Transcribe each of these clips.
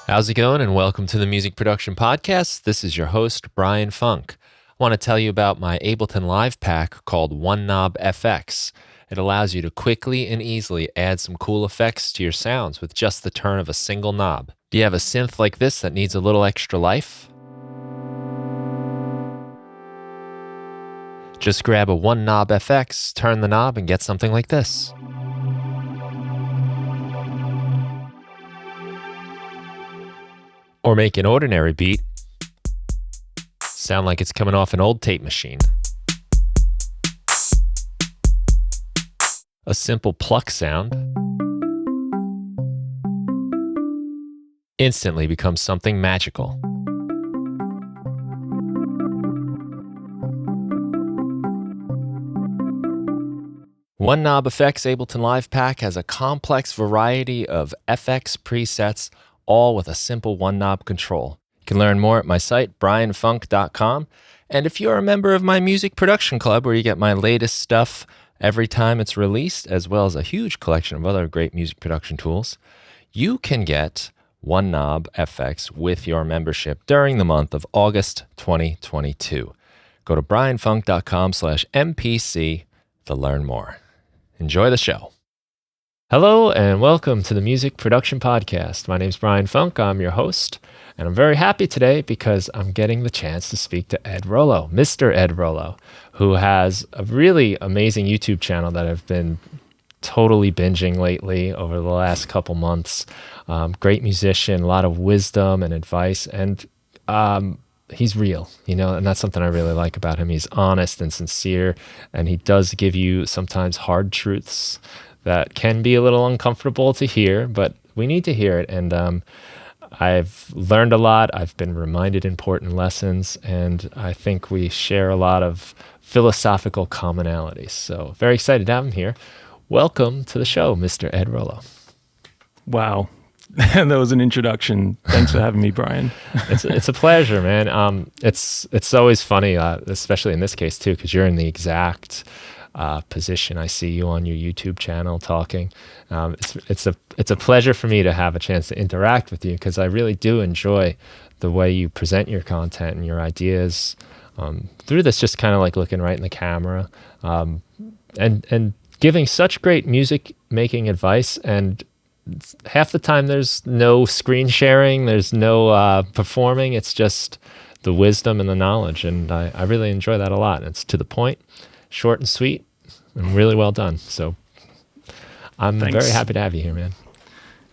How's it going? And welcome to the Music Production Podcast. This is your host, Brian Funk. I want to tell you about my Ableton Live pack called One Knob FX. It allows you to quickly and easily add some cool effects to your sounds with just the turn of a single knob. Do you have a synth like this that needs a little extra life? Just grab a One Knob FX, turn the knob, and get something like this. Or make an ordinary beat sound like it's coming off an old tape machine. A simple pluck sound instantly becomes something magical. One Knob FX Ableton Live Pack has a complex variety of FX presets, all with a simple one knob control. You can learn more at my site, brianfunk.com. And if you're a member of my music production club, where you get my latest stuff every time it's released, as well as a huge collection of other great music production tools, you can get One Knob FX with your membership during the month of August 2022. Go to brianfunk.com/MPC to learn more. Enjoy the show. Hello and welcome to the Music Production Podcast. My name is Brian Funk. I'm your host, and I'm very happy today because I'm getting the chance to speak to Ed Rollo, Mr. Ed Rollo, who has a really amazing YouTube channel that I've been totally binging lately over the last couple months. Great musician, a lot of wisdom and advice, and he's real, and that's something I really like about him. He's honest and sincere, and he does give you sometimes hard truths that can be a little uncomfortable to hear, but we need to hear it. And I've learned a lot. I've been reminded important lessons, and I think we share a lot of philosophical commonalities. So very excited to have him here. Welcome to the show, Mr. Ed Rollo. Wow. That was an introduction. Thanks for having me, Brian. It's a pleasure, man. It's always funny, especially in this case too, because you're in the exact position. I see you on your YouTube channel talking. It's a pleasure for me to have a chance to interact with you, because I really do enjoy the way you present your content and your ideas through this, just kind of like looking right in the camera and giving such great music making advice. And half the time there's no screen sharing, there's no performing. It's just the wisdom and the knowledge, and I really enjoy that a lot. It's to the point, short and sweet, and really well done. So I'm very happy to have you here, man.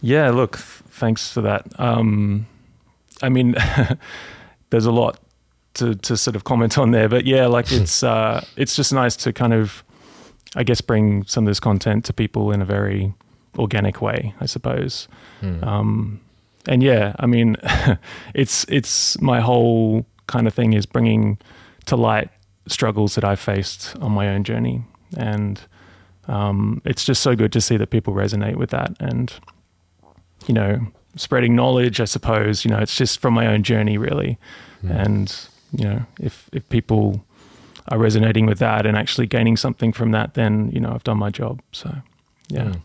Yeah, look, thanks for that. I mean, there's a lot to sort of comment on there, but yeah, like it's just nice to kind of, I guess, bring some of this content to people in a very organic way, I suppose. And yeah, I mean, it's my whole kind of thing is bringing to light struggles that I've faced on my own journey. And it's just so good to see that people resonate with that. And, spreading knowledge, I suppose, it's just from my own journey, really. And, if people are resonating with that and actually gaining something from that, then, I've done my job. So, yeah.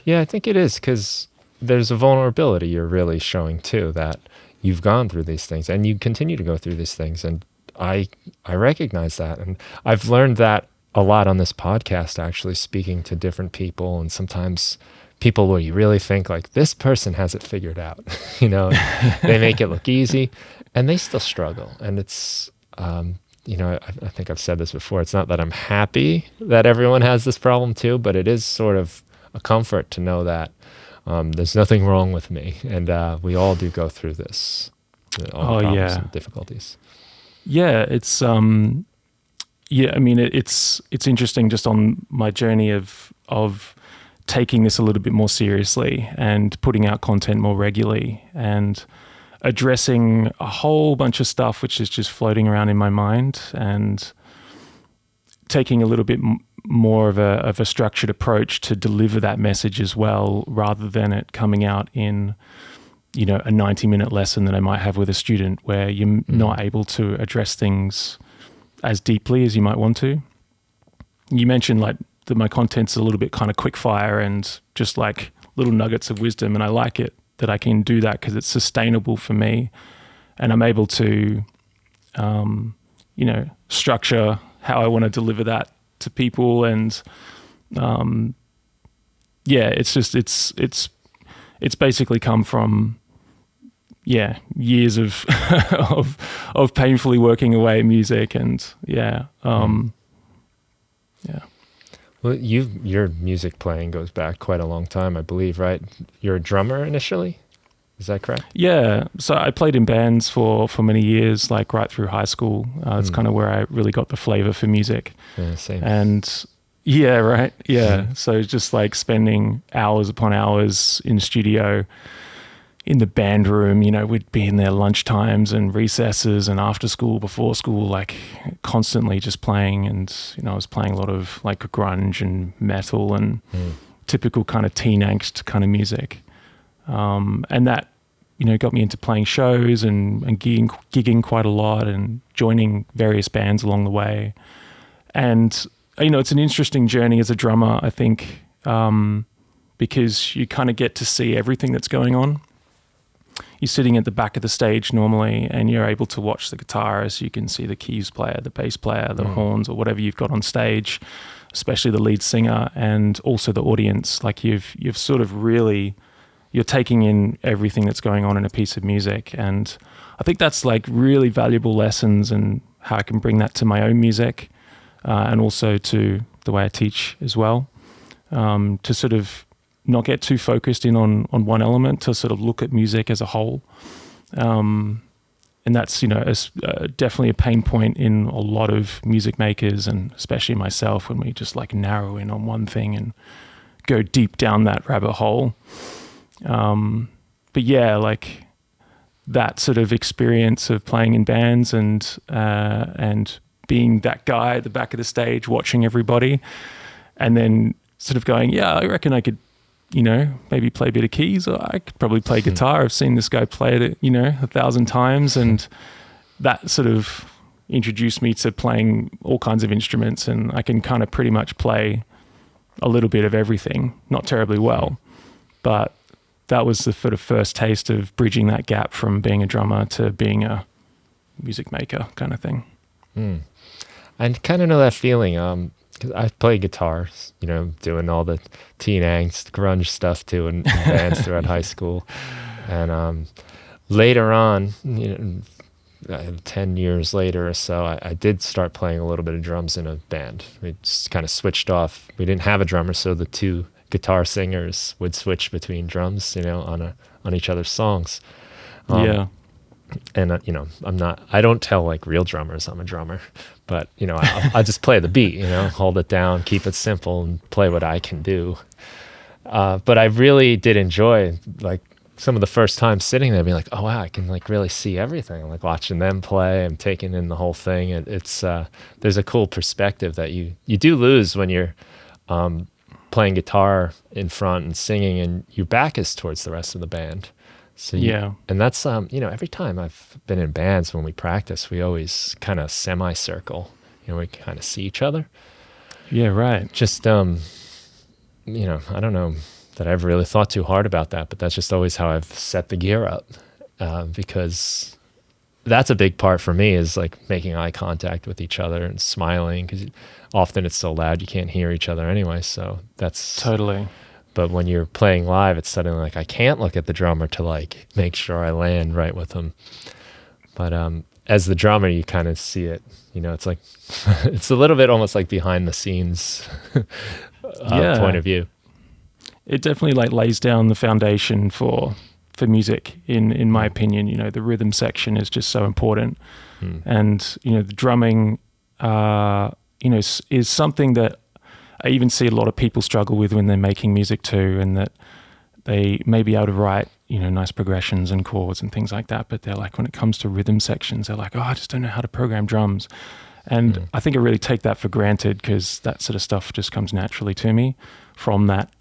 Yeah, I think it is, because there's a vulnerability you're really showing too, that you've gone through these things and you continue to go through these things. And I recognize that. And I've learned that a lot on this podcast, actually, speaking to different people, and sometimes people where you really think like, this person has it figured out, they make it look easy and they still struggle. And it's, I think I've said this before. It's not that I'm happy that everyone has this problem too, but it is sort of a comfort to know that there's nothing wrong with me, and we all do go through this, all the problems and difficulties. Yeah, it's I mean, it's interesting just on my journey of taking this a little bit more seriously and putting out content more regularly and addressing a whole bunch of stuff which is just floating around in my mind, and taking a little bit more of a structured approach to deliver that message as well, rather than it coming out in a 90-minute lesson that I might have with a student, where you're not able to address things as deeply as you might want to. You mentioned like that my content's a little bit kind of quick fire and just like little nuggets of wisdom, and I like it I can do that because it's sustainable for me, and I'm able to, structure how I want to deliver that to people. And it's basically come from years of of painfully working away at music, and Well, your music playing goes back quite a long time, I believe, right? You're a drummer initially? Is that correct? Yeah, so I played in bands for many years, like right through high school. It's kind of where I really got the flavor for music. Yeah, same. And yeah, right. Yeah. So just like spending hours upon hours in studio, in the band room, we'd be in there lunch times and recesses and after school, before school, like constantly just playing. And, I was playing a lot of like grunge and metal and typical kind of teen angst kind of music. And that, got me into playing shows and gigging quite a lot and joining various bands along the way. And, it's an interesting journey as a drummer, I think, because you kind of get to see everything that's going on. You're sitting at the back of the stage normally, and you're able to watch the guitarist. You can see the keys player, the bass player, the horns, or whatever you've got on stage, especially the lead singer, and also the audience. Like you've sort of really, you're taking in everything that's going on in a piece of music. And I think that's like really valuable lessons, and how I can bring that to my own music, and also to the way I teach as well, to sort of not get too focused in on one element, to sort of look at music as a whole. And that's, definitely a pain point in a lot of music makers, and especially myself, when we just like narrow in on one thing and go deep down that rabbit hole. But yeah, like that sort of experience of playing in bands and being that guy at the back of the stage, watching everybody, and then sort of going, yeah, I reckon I could, maybe play a bit of keys, or I could probably play guitar. I've seen this guy play it, 1,000 times. And that sort of introduced me to playing all kinds of instruments, and I can kind of pretty much play a little bit of everything, not terribly well, but that was the sort of first taste of bridging that gap from being a drummer to being a music maker kind of thing. I kind of know that feeling. 'Cause I play guitar, doing all the teen angst, grunge stuff too, in bands throughout high school. And later on, 10 years later or so, I did start playing a little bit of drums in a band. We just kind of switched off. We didn't have a drummer, so the two guitar singers would switch between drums, on each other's songs. And I don't tell like real drummers I'm a drummer, but I just play the beat, hold it down, keep it simple, and play what I can do. But I really did enjoy like some of the first time sitting there, being like, oh wow, I can like really see everything. Like watching them play, I'm taking in the whole thing. It's there's a cool perspective that you do lose when you're playing guitar in front and singing, and your back is towards the rest of the band. So and that's every time I've been in bands, when we practice, we always kind of semicircle. We kind of see each other. Yeah, right. Just I don't know that I've really thought too hard about that, but that's just always how I've set the gear up, because that's a big part for me, is like making eye contact with each other and smiling, because often it's so loud you can't hear each other anyway. So that's totally. But when you're playing live, it's suddenly like I can't look at the drummer to like make sure I land right with him. But as the drummer, you kind of see it. It's like it's a little bit almost like behind the scenes point of view. It definitely like lays down the foundation for music, in my opinion. The rhythm section is just so important, and the drumming, is something that I even see a lot of people struggle with when they're making music too, and that they may be able to write, nice progressions and chords and things like that, but they're like, when it comes to rhythm sections, they're like, oh, I just don't know how to program drums. And I think I really take that for granted, because that sort of stuff just comes naturally to me from that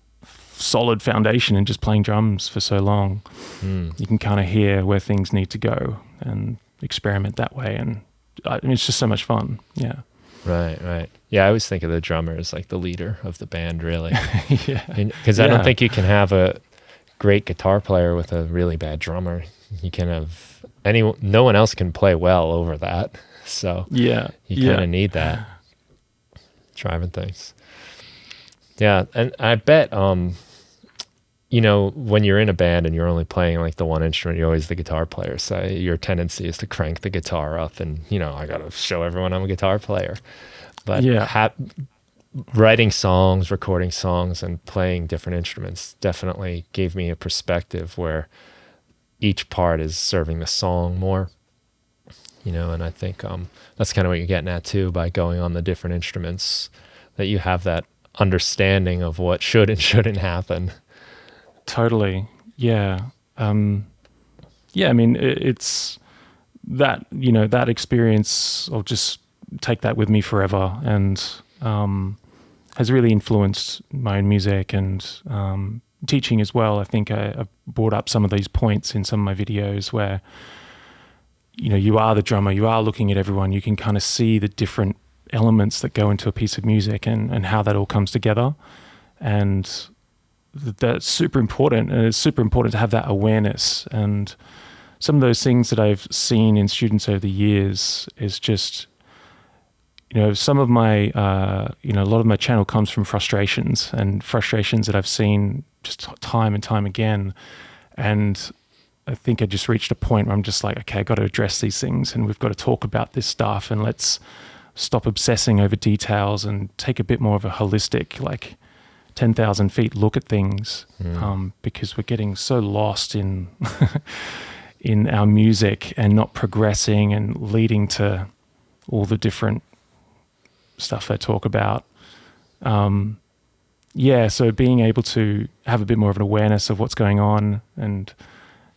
solid foundation and just playing drums for so long. You can kind of hear where things need to go and experiment that way. And it's just so much fun. Yeah. Right. Yeah, I always think of the drummer as like the leader of the band, really. Because I don't think you can have a great guitar player with a really bad drummer. You can have no one else can play well over that. So Yeah. you kind of need that driving things. Yeah, and I bet you know, when you're in a band and you're only playing like the one instrument, you're always the guitar player. So your tendency is to crank the guitar up and, you know, I got to show everyone I'm a guitar player. But writing songs, recording songs, and playing different instruments definitely gave me a perspective where each part is serving the song more, you know, and I think that's kind of what you're getting at too by going on the different instruments, that you have that understanding of what should and shouldn't happen. Totally. Yeah. Yeah, I mean, it's that, you know, that experience, I'll just take that with me forever, and has really influenced my own music and teaching as well. I think I've brought up some of these points in some of my videos where, you know, you are the drummer, you are looking at everyone, you can kind of see the different elements that go into a piece of music and how that all comes together. And that's super important, and it's super important to have that awareness. And some of those things that I've seen in students over the years is just, you know, some of my, you know, a lot of my channel comes from frustrations that I've seen just time and time again. And I think I just reached a point where I'm just like, okay, I got to address these things, and we've got to talk about this stuff, and let's stop obsessing over details and take a bit more of a holistic, like 10,000 feet look at things, because we're getting so lost in in our music and not progressing and leading to all the different stuff I talk about. Yeah, so being able to have a bit more of an awareness of what's going on and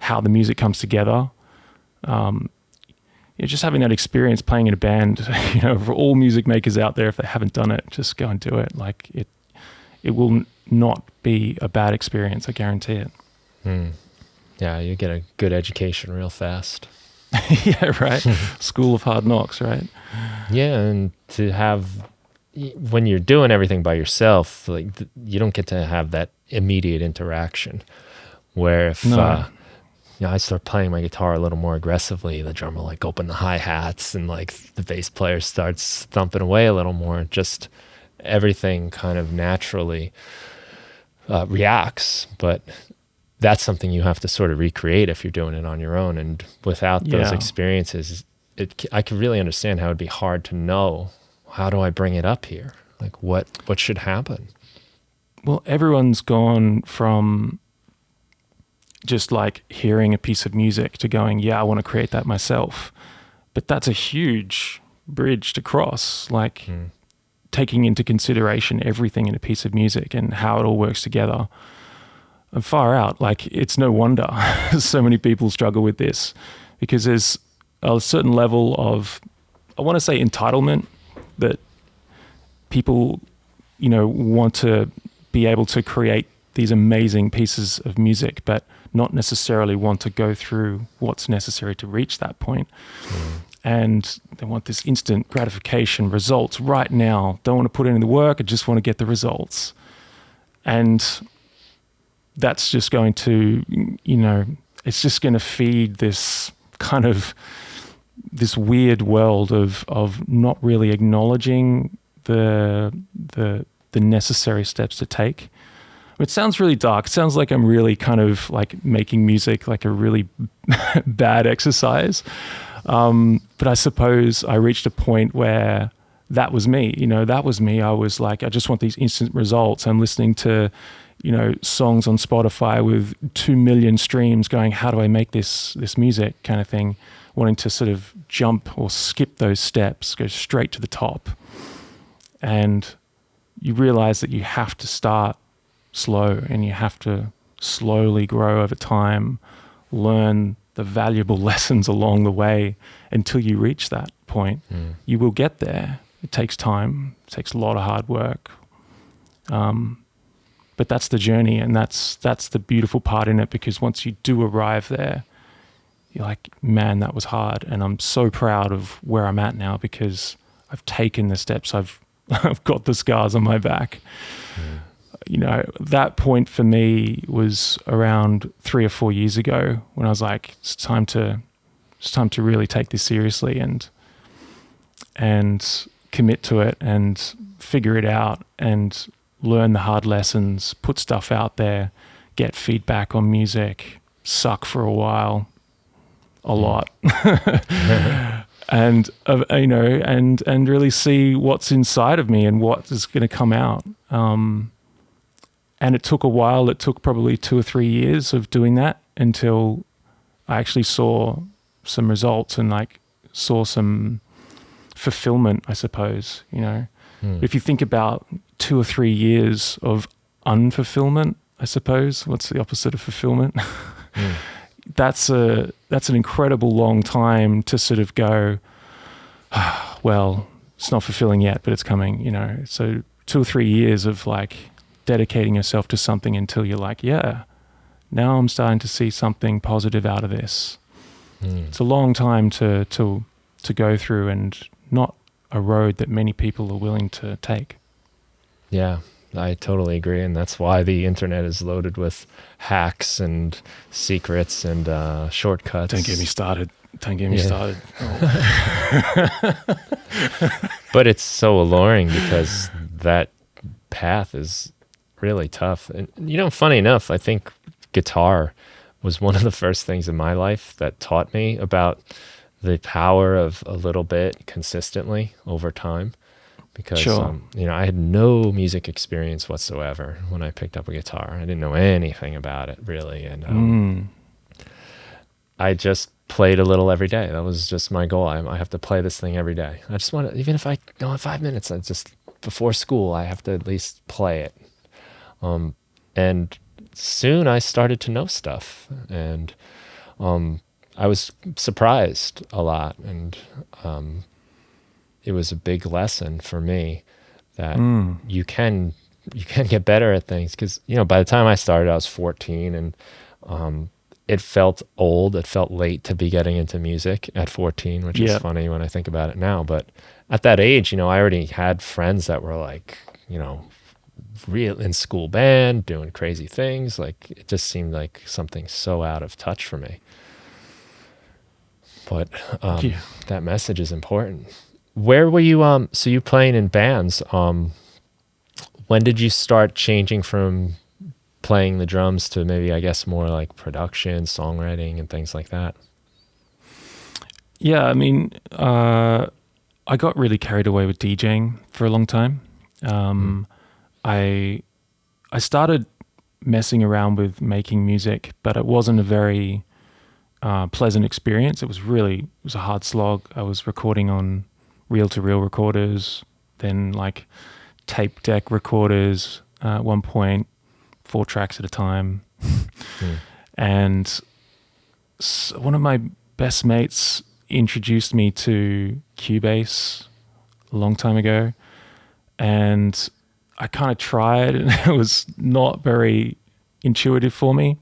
how the music comes together. Yeah, just having that experience playing in a band, you know, for all music makers out there, if they haven't done it, just go and do it. Like it will not be a bad experience, I guarantee it. Yeah, you get a good education real fast. Yeah, right. School of Hard Knocks, right? Yeah, and to have, when you're doing everything by yourself, like you don't get to have that immediate interaction. Where if you know, I start playing my guitar a little more aggressively, the drummer will like open the hi-hats and like the bass player starts thumping away a little more. Just everything kind of naturally reacts, but that's something you have to sort of recreate if you're doing it on your own. And without those experiences, I can really understand how it'd be hard to know, how do I bring it up here? Like what should happen? Well, everyone's gone from just like hearing a piece of music to going, yeah, I want to create that myself. But that's a huge bridge to cross, like taking into consideration everything in a piece of music and how it all works together. And far out, like it's no wonder so many people struggle with this, because there's a certain level of, I want to say, entitlement that people, you know, want to be able to create these amazing pieces of music, but not necessarily want to go through what's necessary to reach that point. And they want this instant gratification, results right now. Don't want to put in the work, I just want to get the results. And that's just going to, you know, it's just going to feed this kind of, this weird world of not really acknowledging the necessary steps to take. It sounds really dark. It sounds like I'm really kind of like making music like a really bad exercise. But I suppose I reached a point where that was me. You know, that was me. I was like, I just want these instant results. I'm listening to, you know, songs on Spotify with 2 million streams going, how do I make this music kind of thing, wanting to sort of jump or skip those steps, go straight to the top. And you realize that you have to start slow and you have to slowly grow over time, learn the valuable lessons along the way until you reach that point. You will get there. It takes time. It takes a lot of hard work. But that's the journey, and that's the beautiful part in it, because once you do arrive there, you're like, man, that was hard. And I'm so proud of where I'm at now, because I've taken the steps. I've got the scars on my back. that point for me was around 3 or 4 years ago when I was like, it's time to really take this seriously and commit to it and figure it out and learn the hard lessons, put stuff out there, get feedback on music, suck for a while, a lot. And and really see what's inside of me and what is going to come out. And it took a while. It took probably 2 or 3 years of doing that until I actually saw some results and like saw some fulfillment, I suppose. If you think about 2 or 3 years of unfulfillment, I suppose, what's the opposite of fulfillment? That's an incredible long time to sort of go, well, it's not fulfilling yet, but it's coming, So 2 or 3 years of like dedicating yourself to something until you're like, yeah, now I'm starting to see something positive out of this. It's a long time to go through and not a road that many people are willing to take. Yeah, I totally agree. And that's why the internet is loaded with hacks and secrets and shortcuts. Don't get me started. But it's so alluring because that path is really tough. And, funny enough, I think guitar was one of the first things in my life that taught me about the power of a little bit consistently over time. Because, sure. I had no music experience whatsoever when I picked up a guitar. I didn't know anything about it, really. And I just played a little every day. That was just my goal. I have to play this thing every day. I just want to, even if I go in 5 minutes, before school, I have to at least play it. And soon I started to know stuff. And I was surprised a lot. And it was a big lesson for me that you can get better at things. Because, by the time I started, I was 14 and it felt old. It felt late to be getting into music at 14, which is funny when I think about it now. But at that age, I already had friends that were like, real in school band, doing crazy things. Like, it just seemed like something so out of touch for me. But that message is important. Where were you, so you playing in bands, when did you start changing from playing the drums to maybe, I guess, more like production, songwriting, and things like that? Yeah, I mean, I got really carried away with DJing for a long time. I started messing around with making music, but it wasn't a very pleasant experience. It was a hard slog. I was recording on reel-to-reel recorders, then like tape deck recorders, at one point 4 tracks at a time. And one of my best mates introduced me to Cubase a long time ago, and I kind of tried, and it was not very intuitive for me.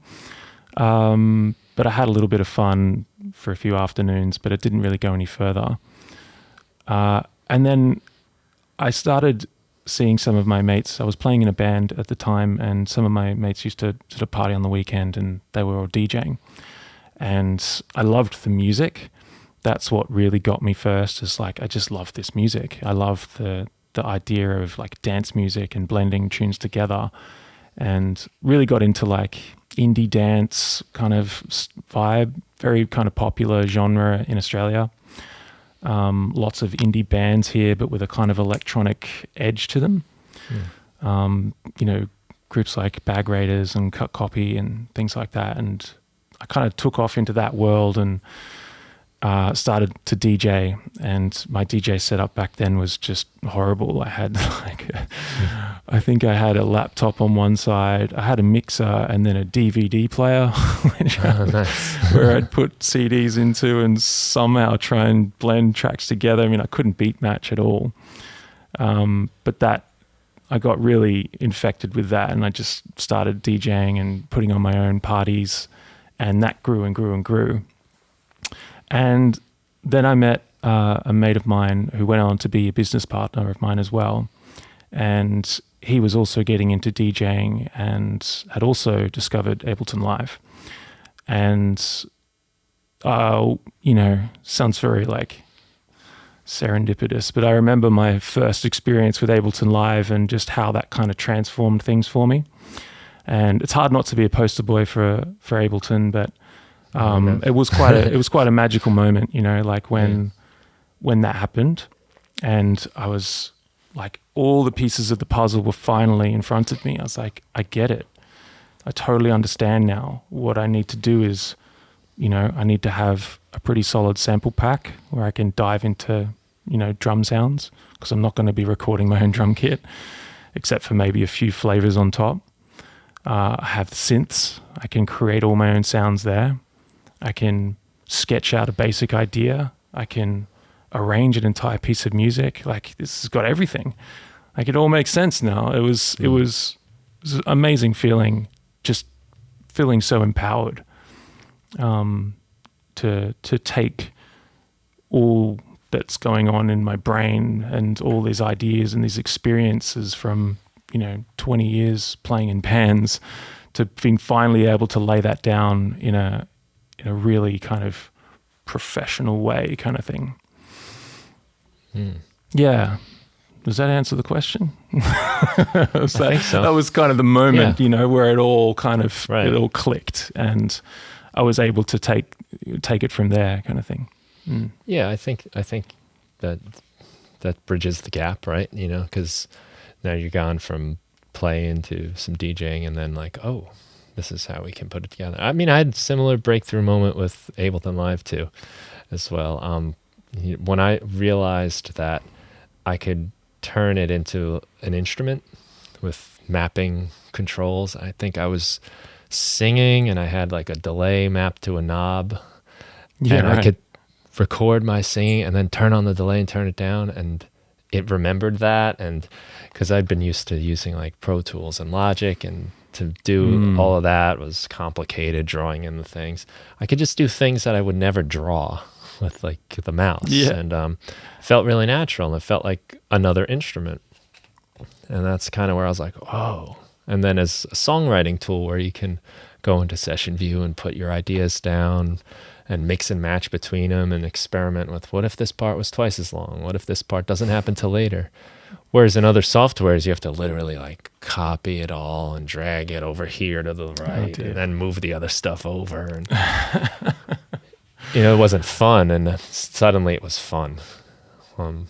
But I had a little bit of fun for a few afternoons, but it didn't really go any further. And then I started seeing some of my mates. I was playing in a band at the time, and some of my mates used to sort of party on the weekend, and they were all DJing. And I loved the music. That's what really got me first, is like, I just love this music. I love the idea of like dance music and blending tunes together, and really got into like indie dance kind of vibe, very kind of popular genre in Australia. Lots of indie bands here, but with a kind of electronic edge to them. Groups like Bag Raiders and Cut Copy and things like that. And I kind of took off into that world and started to DJ. And my DJ setup back then was just horrible. I had I think I had a laptop on one side, I had a mixer, and then a DVD player, where I'd put CDs into and somehow try and blend tracks together. I mean, I couldn't beat match at all. But that, I got really infected with that, and I just started DJing and putting on my own parties, and that grew and grew and grew. And then I met a mate of mine who went on to be a business partner of mine as well. And he was also getting into DJing and had also discovered Ableton Live. And, sounds very like serendipitous, but I remember my first experience with Ableton Live and just how that kind of transformed things for me. And it's hard not to be a poster boy for Ableton, but it was quite a magical moment, like when that happened, and I was like, all the pieces of the puzzle were finally in front of me. I was like, I get it. I totally understand now. What I need to do is, I need to have a pretty solid sample pack where I can dive into, drum sounds, because I'm not going to be recording my own drum kit, except for maybe a few flavors on top. I have synths. I can create all my own sounds there. I can sketch out a basic idea. I can arrange an entire piece of music. Like, this has got everything. Like, it all makes sense now. It was an amazing feeling, just feeling so empowered to take all that's going on in my brain and all these ideas and these experiences from 20 years playing in bands, to being finally able to lay that down in a really kind of professional way, kind of thing. Yeah. Does that answer the question? I think so. That was kind of the moment, where it all kind of it all clicked, and I was able to take it from there, kind of thing. Yeah, I think that bridges the gap, right? Because now you're gone from playing to some DJing, and then like, oh, this is how we can put it together. I mean, I had a similar breakthrough moment with Ableton Live too, as well. When I realized that I could turn it into an instrument with mapping controls. I think I was singing and I had like a delay mapped to a knob. Yeah, and right. I could record my singing and then turn on the delay and turn it down, and it remembered that. And because I'd been used to using like Pro Tools and Logic, and to do all of that was complicated, drawing in the things. I could just do things that I would never draw with like the mouse. And felt really natural, and it felt like another instrument. And that's kind of where I was like, whoa. And then as a songwriting tool where you can go into session view and put your ideas down and mix and match between them and experiment with, what if this part was twice as long? What if this part doesn't happen till later? Whereas in other softwares, you have to literally like copy it all and drag it over here to the right, and then move the other stuff over. And it wasn't fun, and suddenly it was fun.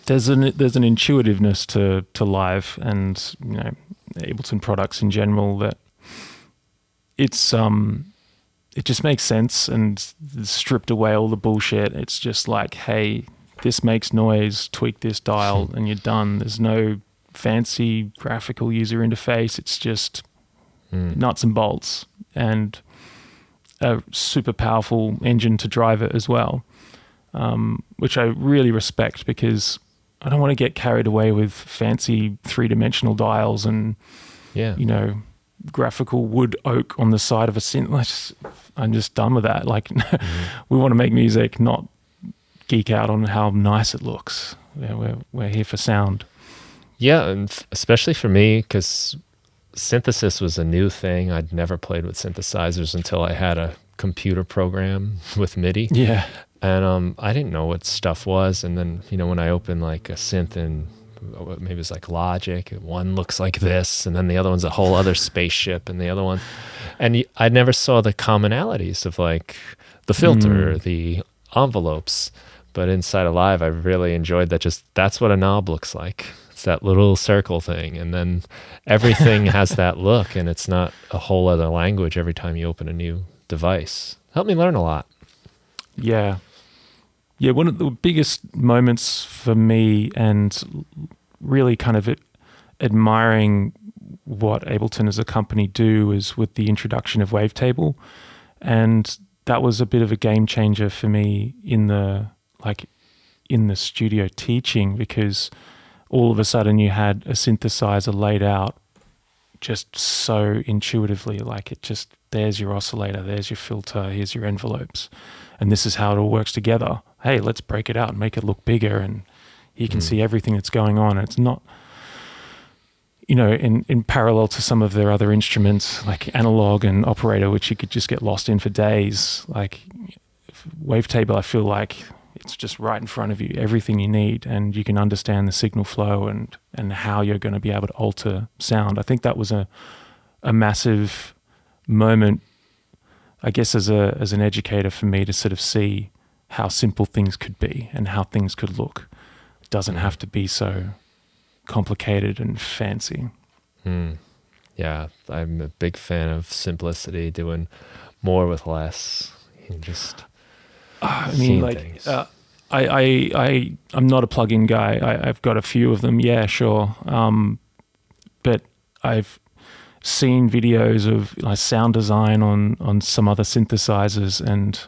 There's an intuitiveness to live and Ableton products in general that it's it just makes sense, and stripped away all the bullshit. It's just like, hey, this makes noise, tweak this dial, and you're done. There's no fancy graphical user interface. It's just nuts and bolts, and a super powerful engine to drive it as well, which I really respect, because I don't want to get carried away with fancy three-dimensional dials and graphical wood oak on the side of a synth. I'm just done with that. Like, we want to make music, not geek out on how nice it looks. We're here for sound. Yeah, and especially for me, because synthesis was a new thing. I'd never played with synthesizers until I had a computer program with MIDI. Yeah. And I didn't know what stuff was. And then, when I opened like a synth in, maybe it's like Logic, one looks like this, and then the other one's a whole other spaceship, and the other one. And I never saw the commonalities of like the filter, the envelopes. But inside of Live, I really enjoyed that. That's what a knob looks like. It's that little circle thing. And then everything has that look, and it's not a whole other language every time you open a new device. Helped me learn a lot. Yeah. Yeah, one of the biggest moments for me, and really kind of admiring what Ableton as a company do, is with the introduction of Wavetable. And that was a bit of a game changer for me in the studio teaching, because all of a sudden you had a synthesizer laid out just so intuitively. Like, it just, there's your oscillator, there's your filter, here's your envelopes, and this is how it all works together. Hey, let's break it out and make it look bigger, and you can see everything that's going on. It's not, in parallel to some of their other instruments like analog and operator, which you could just get lost in for days. Like wavetable, I feel like it's just right in front of you, everything you need, and you can understand the signal flow and how you're going to be able to alter sound. I think that was a massive moment, I guess, as an educator for me to sort of see how simple things could be and how things could look. It doesn't have to be so complicated and fancy. Yeah, I'm a big fan of simplicity, doing more with less. Just things. I'm not a plugin guy. I've got a few of them, yeah, sure. But I've seen videos of sound design on some other synthesizers, and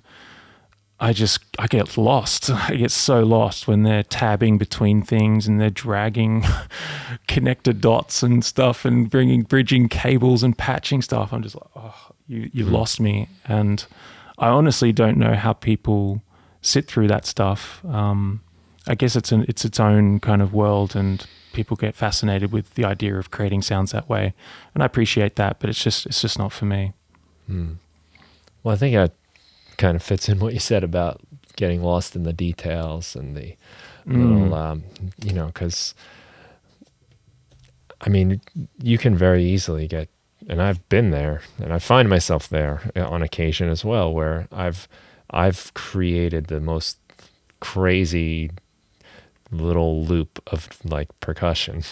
I get lost. I get so lost when they're tabbing between things and they're dragging connector dots and stuff and bridging cables and patching stuff. I'm just like, oh, you've lost me. And I honestly don't know how people sit through that stuff. I guess it's its own kind of world, and people get fascinated with the idea of creating sounds that way. And I appreciate that, but it's just not for me. Well, I think that kind of fits in what you said about getting lost in the details and the little, because I mean, you can very easily get, and I've been there, and I find myself there on occasion as well, where I've created the most crazy little loop of like percussion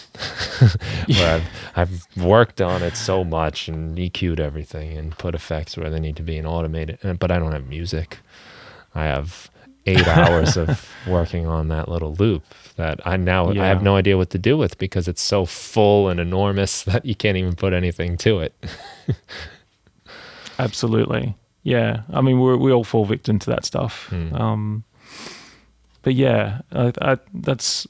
where I've worked on it so much and EQ'd everything and put effects where they need to be and automated, but I don't have music. I have 8 hours of working on that little loop that I have no idea what to do with, because it's so full and enormous that you can't even put anything to it. Absolutely. Yeah. I mean, we all fall victim to that stuff. But yeah, that's,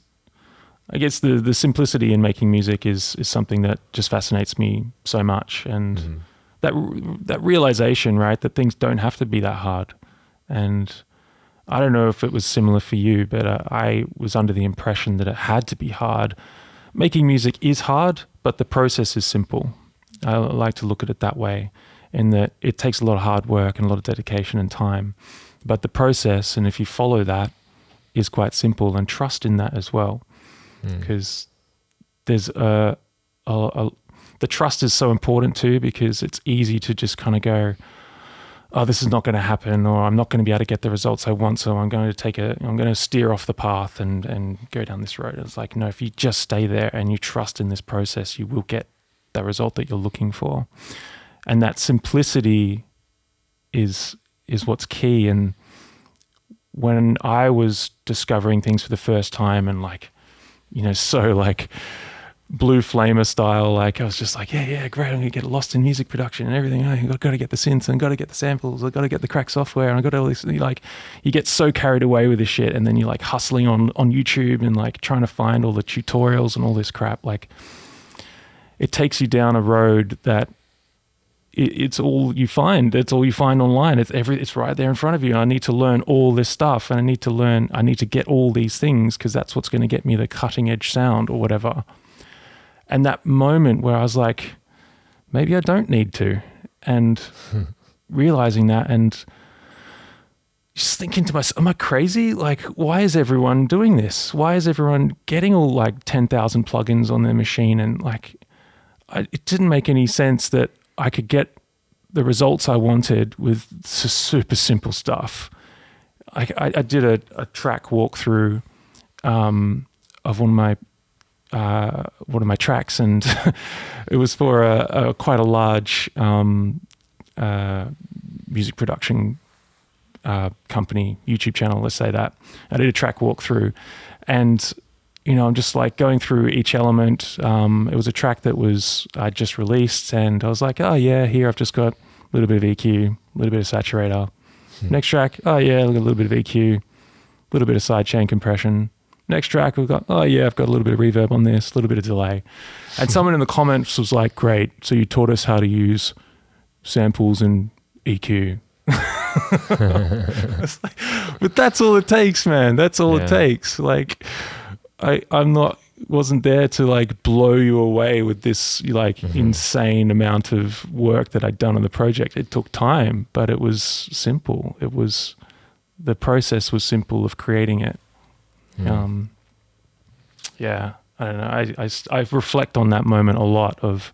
I guess the simplicity in making music is something that just fascinates me so much. And that realization, right, that things don't have to be that hard. And I don't know if it was similar for you, but I was under the impression that it had to be hard. Making music is hard, but the process is simple. I like to look at it that way, in that it takes a lot of hard work and a lot of dedication and time. But the process, and if you follow that, is quite simple, and trust in that as well. Because there's the trust is so important too, because it's easy to just kind of go, oh, this is not going to happen, or I'm not going to be able to get the results I want, so I'm going to steer off the path and go down this road. It's like, no, if you just stay there and you trust in this process, you will get the result that you're looking for. And that simplicity is what's key. And when I was discovering things for the first time, and so like Blue Flamer style, like I was just like, yeah, great, I'm gonna get lost in music production and everything. I've got to get the synths and got to get the samples. I've got to get the crack software, and I got all this. Like, you get so carried away with this shit, and then you're like hustling on YouTube and like trying to find all the tutorials and all this crap. Like, it takes you down a road that it's all you find. It's all you find online. It's right there in front of you. I need to learn all this stuff, and I need to get all these things, because that's what's going to get me the cutting edge sound or whatever. And that moment where I was like, maybe I don't need to, and realizing that, and just thinking to myself, am I crazy? Like, why is everyone doing this? Why is everyone getting all like 10,000 plugins on their machine? And like, it didn't make any sense that I could get the results I wanted with super simple stuff. I did a track walkthrough of one of my tracks, and it was for quite a large music production company, YouTube channel, let's say that. I did a track walkthrough, and I'm just like going through each element. It was a track that I just released, and I was like, oh yeah, here I've just got a little bit of EQ, a little bit of saturator. Next track, oh yeah, I've got a little bit of EQ, a little bit of sidechain compression. Next track, we've got, oh yeah, I've got a little bit of reverb on this, a little bit of delay. And someone in the comments was like, great, so you taught us how to use samples and EQ. But that's all it takes, man. That's all it takes. Like, I'm not wasn't there to like blow you away with this like insane amount of work that I'd done on the project. It took time, but it was simple. The process was simple of creating it. Yeah, I don't know. I reflect on that moment a lot of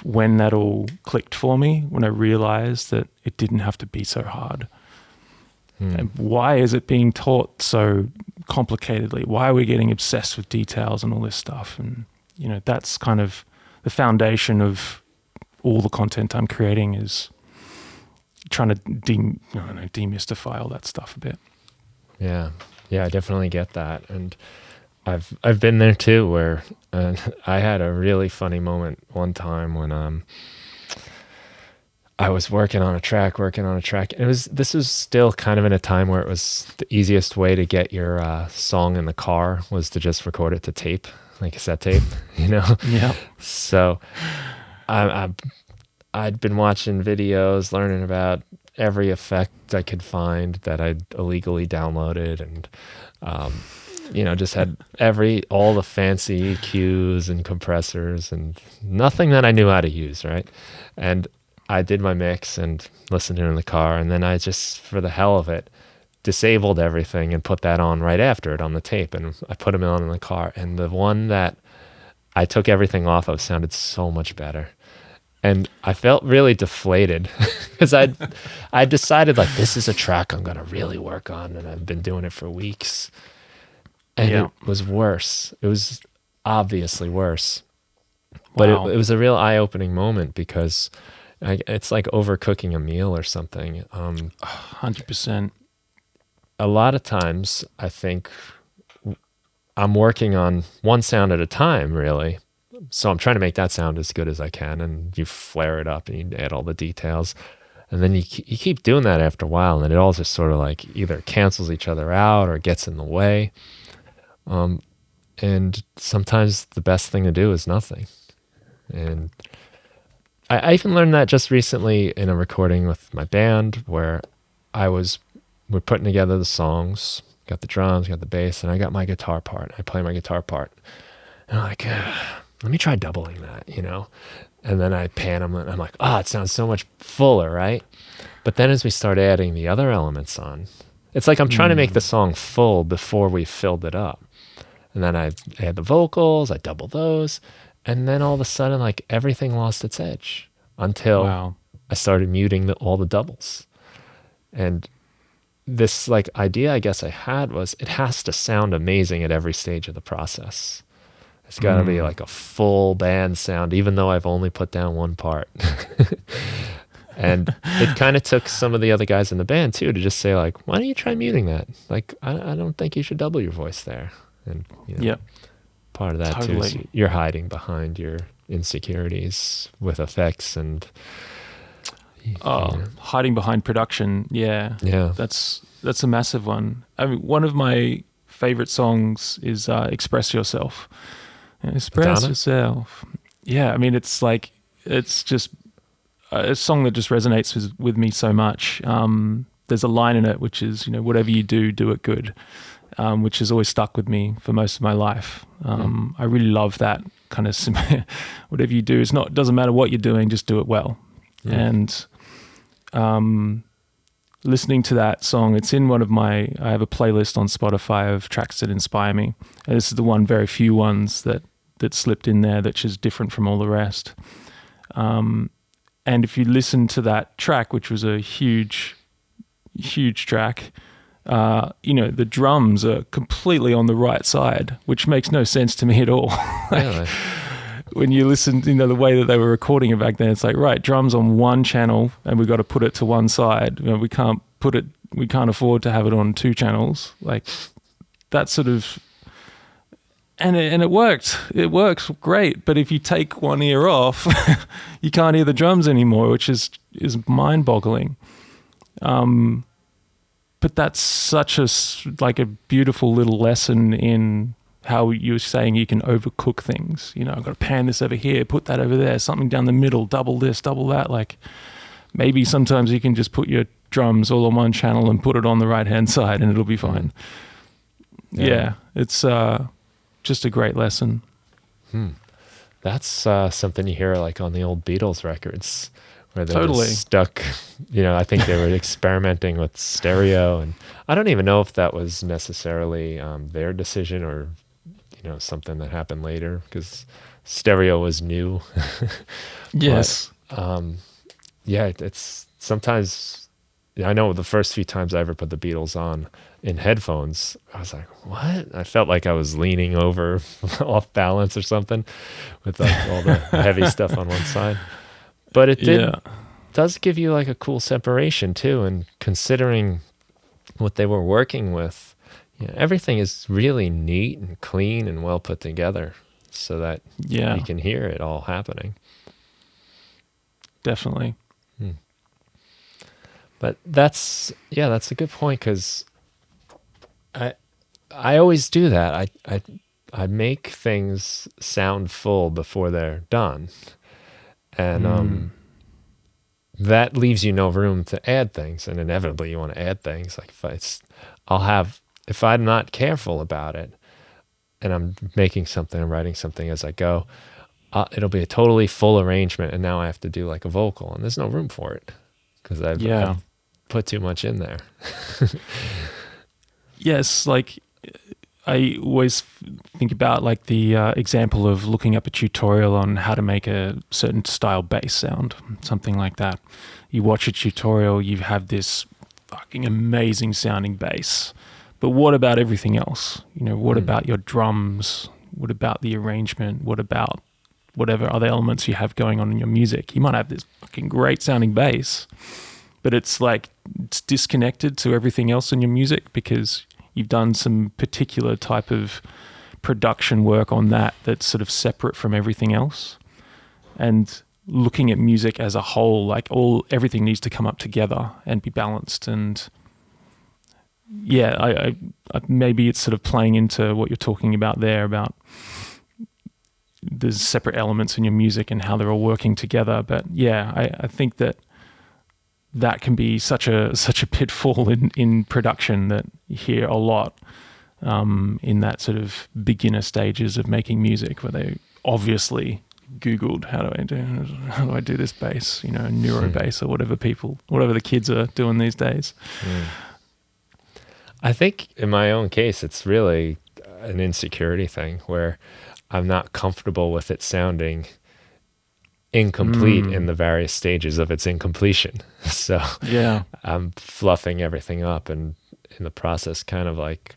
when that all clicked for me, when I realized that it didn't have to be so hard. And why is it being taught so complicatedly? Why are we getting obsessed with details and all this stuff? And, you know, that's kind of the foundation of all the content I'm creating, is trying to demystify all that stuff a bit. Yeah, I definitely get that. And I've been there too, where I had a really funny moment one time when I was working on a track. This was still kind of in a time where it was the easiest way to get your song in the car was to just record it to tape, like cassette tape, you know? Yeah. So I'd been watching videos, learning about every effect I could find that I'd illegally downloaded, and you know, just had all the fancy EQs and compressors and nothing that I knew how to use, right? And I did my mix and listened to it in the car, and then I just, for the hell of it, disabled everything and put that on right after it on the tape, and I put them on in the car, and the one that I took everything off of sounded so much better. And I felt really deflated because I decided, like, this is a track I'm going to really work on, and I've been doing it for weeks. And it was worse. It was obviously worse. But Wow. it was a real eye-opening moment, because it's like overcooking a meal or something. 100%. A lot of times, I think I'm working on one sound at a time, really. So I'm trying to make that sound as good as I can, and you flare it up and you add all the details. And then you keep doing that after a while, and then it all just sort of like either cancels each other out or gets in the way. And sometimes the best thing to do is nothing. And I even learned that just recently in a recording with my band, where we're putting together the songs, got the drums, got the bass, and I got my guitar part. I play my guitar part. And I'm like, let me try doubling that, you know? And then I pan them, and I'm like, it sounds so much fuller, right? But then as we start adding the other elements on, it's like I'm trying to make the song full before we filled it up. And then I add the vocals, I double those, and then all of a sudden, like, everything lost its edge until I started muting all the doubles. And this, like, idea I guess I had was, it has to sound amazing at every stage of the process. It's got to be like a full band sound, even though I've only put down one part. And it kind of took some of the other guys in the band too to just say, like, why don't you try muting that? Like, I don't think you should double your voice there. And, you know, part of that too is you're hiding behind your insecurities with effects and hiding behind production. Yeah. That's a massive one. I mean, one of my favorite songs is Express Yourself. Express yourself. Yeah, I mean, it's just a song that just resonates with me so much. There's a line in it which is, you know, whatever you do, do it good, which has always stuck with me for most of my life. I really love that kind of whatever you do, doesn't matter what you're doing, just do it well. And listening to that song, it's in I have a playlist on Spotify of tracks that inspire me. And this is the one, very few ones that slipped in there that's just different from all the rest. And if you listen to that track, which was a huge track, you know, the drums are completely on the right side, which makes no sense to me at all. Really? When you listen, you know, the way that they were recording it back then, it's like, right, drums on one channel and we've got to put it to one side. You know, we can't afford to have it on two channels. Like, that sort of, and it worked. It works great. But if you take one ear off, you can't hear the drums anymore, which is mind-boggling. But that's such a beautiful little lesson in how you're saying you can overcook things. You know, I've got to pan this over here, put that over there, something down the middle, double this, double that. Like, maybe sometimes you can just put your drums all on one channel and put it on the right-hand side and it'll be fine. Yeah, it's just a great lesson. That's something you hear like on the old Beatles records where they're Totally. just stuck. I think they were experimenting with stereo, and I don't even know if that was necessarily their decision or something that happened later, because stereo was new. Yes. But, yeah, it's sometimes. I know the first few times I ever put the Beatles on in headphones, I was like, "What?" I felt like I was leaning over, off balance or something, with like all the heavy stuff on one side. But it does give you like a cool separation too, and considering what they were working with, everything is really neat and clean and well put together, so that you can hear it all happening. Definitely. But that's a good point, because I always do that. I make things sound full before they're done, and that leaves you no room to add things. And inevitably, you want to add things. Like if I'm not careful about it, and I'm making something, I'm writing something as I go, it'll be a totally full arrangement, and now I have to do like a vocal, and there's no room for it because I've put too much in there. Yes, like I always think about like the example of looking up a tutorial on how to make a certain style bass sound, something like that. You watch a tutorial, you have this fucking amazing sounding bass, but what about everything else? What about your drums? What about the arrangement? What about whatever other elements you have going on in your music? You might have this fucking great sounding bass, but it's disconnected to everything else in your music because you've done some particular type of production work on that's sort of separate from everything else. And looking at music as a whole, like everything needs to come up together and be balanced. And I maybe it's sort of playing into what you're talking about there, about there's separate elements in your music and how they're all working together. But I think that can be such a pitfall in production that you hear a lot in that sort of beginner stages of making music, where they obviously Googled how do I do this bass, neuro bass or whatever the kids are doing these days. I think in my own case, it's really an insecurity thing where I'm not comfortable with it sounding incomplete in the various stages of its incompletion. So I'm fluffing everything up, and in the process kind of like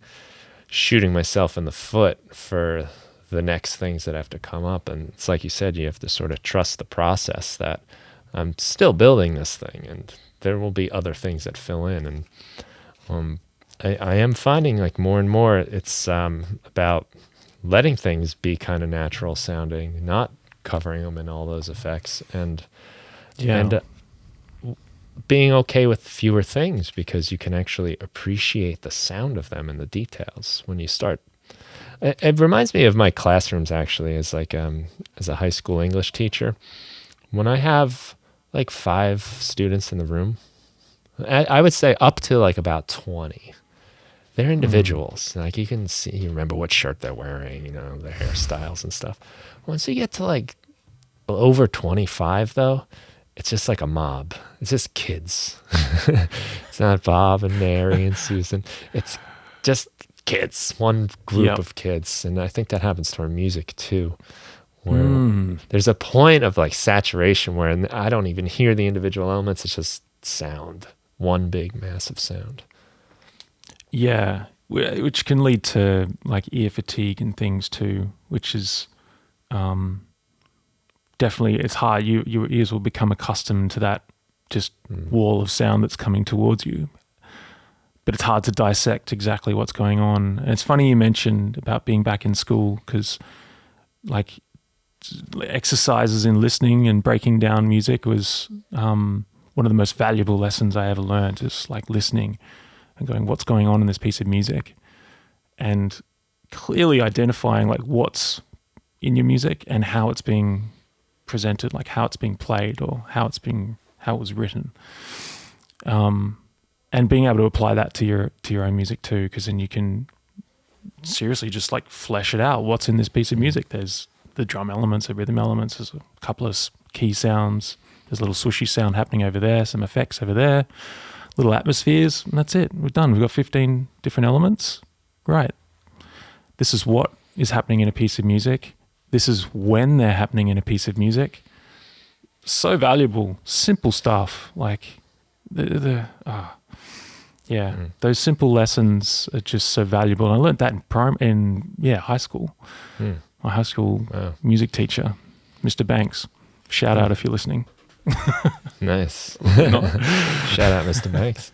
shooting myself in the foot for the next things that have to come up. And it's like you said, you have to sort of trust the process, that I'm still building this thing and there will be other things that fill in. And I am finding like more and more it's about letting things be kind of natural sounding, not covering them in all those effects, and being okay with fewer things, because you can actually appreciate the sound of them and the details when you start. It reminds me of my classrooms, actually, as a high school English teacher. When I have like 5 students in the room, I would say up to like about 20. They're individuals. Like you can see, you remember what shirt they're wearing, their hairstyles and stuff. Once you get to like over 25, though, it's just like a mob. It's just kids. It's not Bob and Mary and Susan. It's just kids, one group of kids. And I think that happens to our music too, where there's a point of like saturation where I don't even hear the individual elements. It's just sound, one big massive sound. Yeah, which can lead to like ear fatigue and things too, which is definitely, it's hard. Your ears will become accustomed to that just wall of sound that's coming towards you. But it's hard to dissect exactly what's going on. And it's funny you mentioned about being back in school, because like exercises in listening and breaking down music was one of the most valuable lessons I ever learned, just like listening and going, what's going on in this piece of music? And clearly identifying like what's in your music and how it's being presented, like how it's being played or how it was written. And being able to apply that to your own music too, because then you can seriously just like flesh it out. What's in this piece of music? There's the drum elements, the rhythm elements, there's a couple of key sounds, there's a little swooshy sound happening over there, some effects over there, little atmospheres, and that's it. We're done. We've got 15 different elements. Right. This is what is happening in a piece of music. This is when they're happening in a piece of music. So valuable, simple stuff. Like those simple lessons are just so valuable. And I learned that in high school. My high school music teacher, Mr. Banks. Shout out if you're listening. Nice. Shout out, Mr. Banks.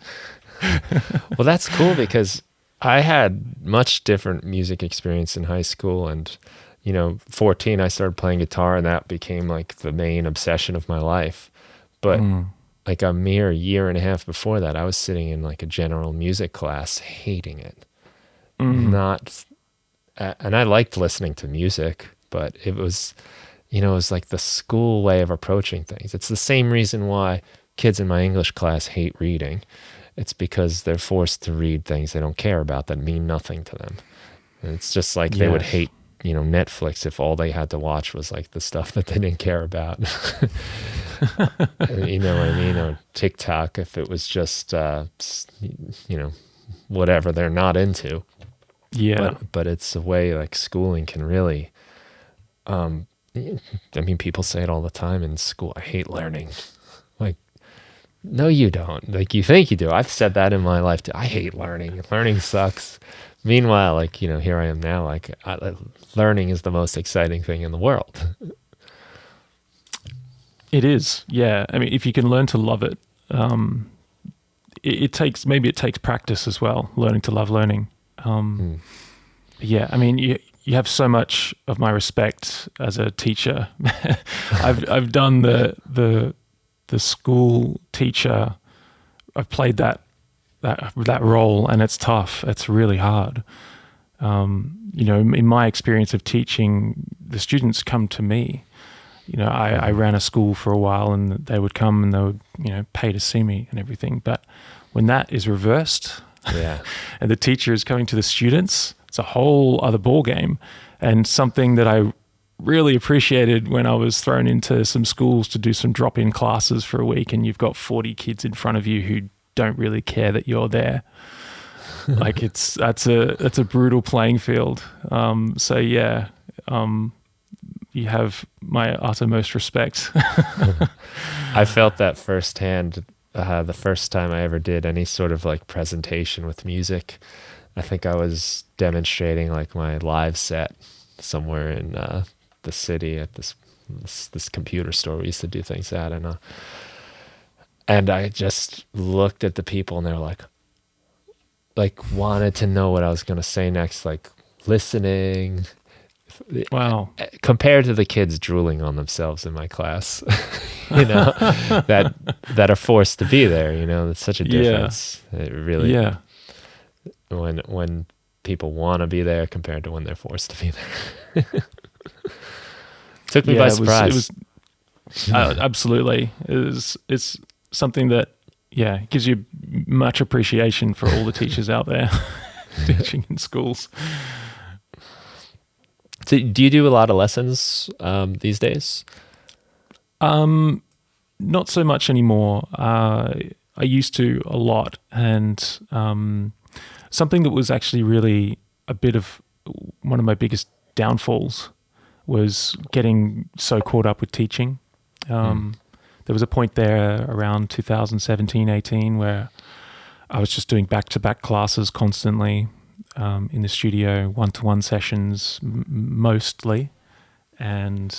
Well, that's cool because I had much different music experience in high school, and 14 I started playing guitar, and that became like the main obsession of my life. But like a mere year and a half before that, I was sitting in like a general music class hating it. And I liked listening to music, but it was it was like the school way of approaching things. It's the same reason why kids in my English class hate reading. It's because they're forced to read things they don't care about that mean nothing to them. And it's just like they would hate, Netflix if all they had to watch was like the stuff that they didn't care about. You know what I mean? Or TikTok if it was just, whatever they're not into. Yeah. But it's a way like schooling can really, people say it all the time in school. I hate learning. Like, no, you don't. Like, you think you do. I've said that in my life too. I hate learning. Learning sucks. Meanwhile, like, here I am now. Like, learning is the most exciting thing in the world. It is. Yeah. I mean, if you can learn to love it, it takes practice as well, learning to love learning. Yeah. I mean, you have so much of my respect as a teacher. I've done the school teacher. I've played that role, and it's tough. It's really hard. In my experience of teaching, the students come to me. I ran a school for a while, and they would come and they would, pay to see me and everything. But when that is reversed, and the teacher is coming to the students, it's a whole other ball game. And something that I really appreciated when I was thrown into some schools to do some drop-in classes for a week, and you've got 40 kids in front of you who don't really care that you're there. Like that's a brutal playing field. You have my uttermost respect. I felt that firsthand the first time I ever did any sort of like presentation with music. I think I was demonstrating like my live set somewhere in the city at this computer store we used to do things at, and I just looked at the people, and they were like wanted to know what I was going to say next, like listening. Wow. Compared to the kids drooling on themselves in my class, that are forced to be there, it's such a difference. It really, when people want to be there compared to when they're forced to be there. Took me by surprise. Absolutely. It's something that, gives you much appreciation for all the teachers out there teaching in schools. So do you do a lot of lessons these days? Not so much anymore. I used to a lot, and something that was actually really a bit of one of my biggest downfalls was getting so caught up with teaching. There was a point there around 2017, 18 where I was just doing back-to-back classes constantly in the studio, one-to-one sessions mostly. And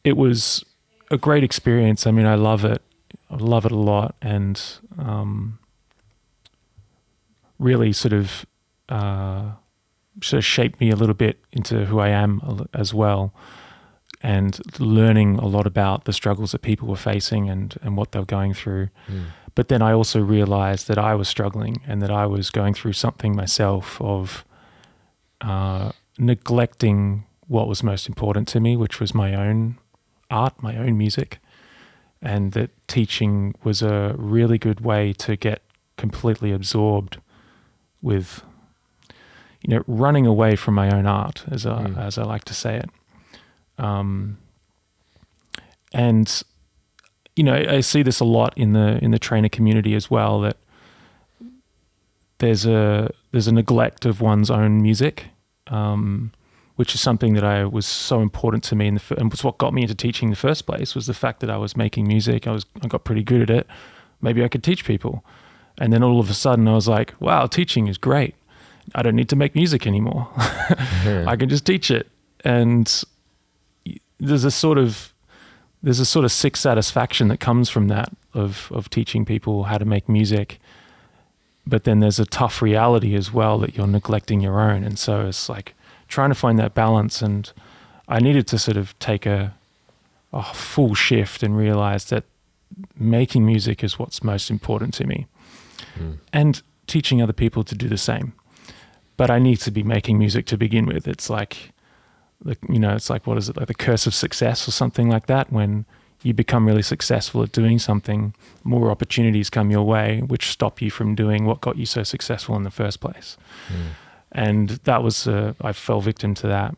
it was a great experience. I mean, I love it. I love it a lot. And really sort of shaped me a little bit into who I am as well. And learning a lot about the struggles that people were facing and what they were going through. But then I also realized that I was struggling and that I was going through something myself of neglecting what was most important to me, which was my own art, my own music. And that teaching was a really good way to get completely absorbed with, running away from my own art, as I like to say it. And I see this a lot in the trainer community as well, that there's a neglect of one's own music, which is something that was so important to me and was what got me into teaching in the first place, was the fact that I was making music. I got pretty good at it. Maybe I could teach people. And then all of a sudden I was like, wow, teaching is great. I don't need to make music anymore. I can just teach it. And there's a sort of sick satisfaction that comes from that, of teaching people how to make music. But then there's a tough reality as well, that you're neglecting your own. And so it's like trying to find that balance. And I needed to sort of take a full shift and realize that making music is what's most important to me, and teaching other people to do the same. But I need to be making music to begin with. It's like, it's like, what is it, like the curse of success or something like that? When you become really successful at doing something, more opportunities come your way, which stop you from doing what got you so successful in the first place. And that was, I fell victim to that.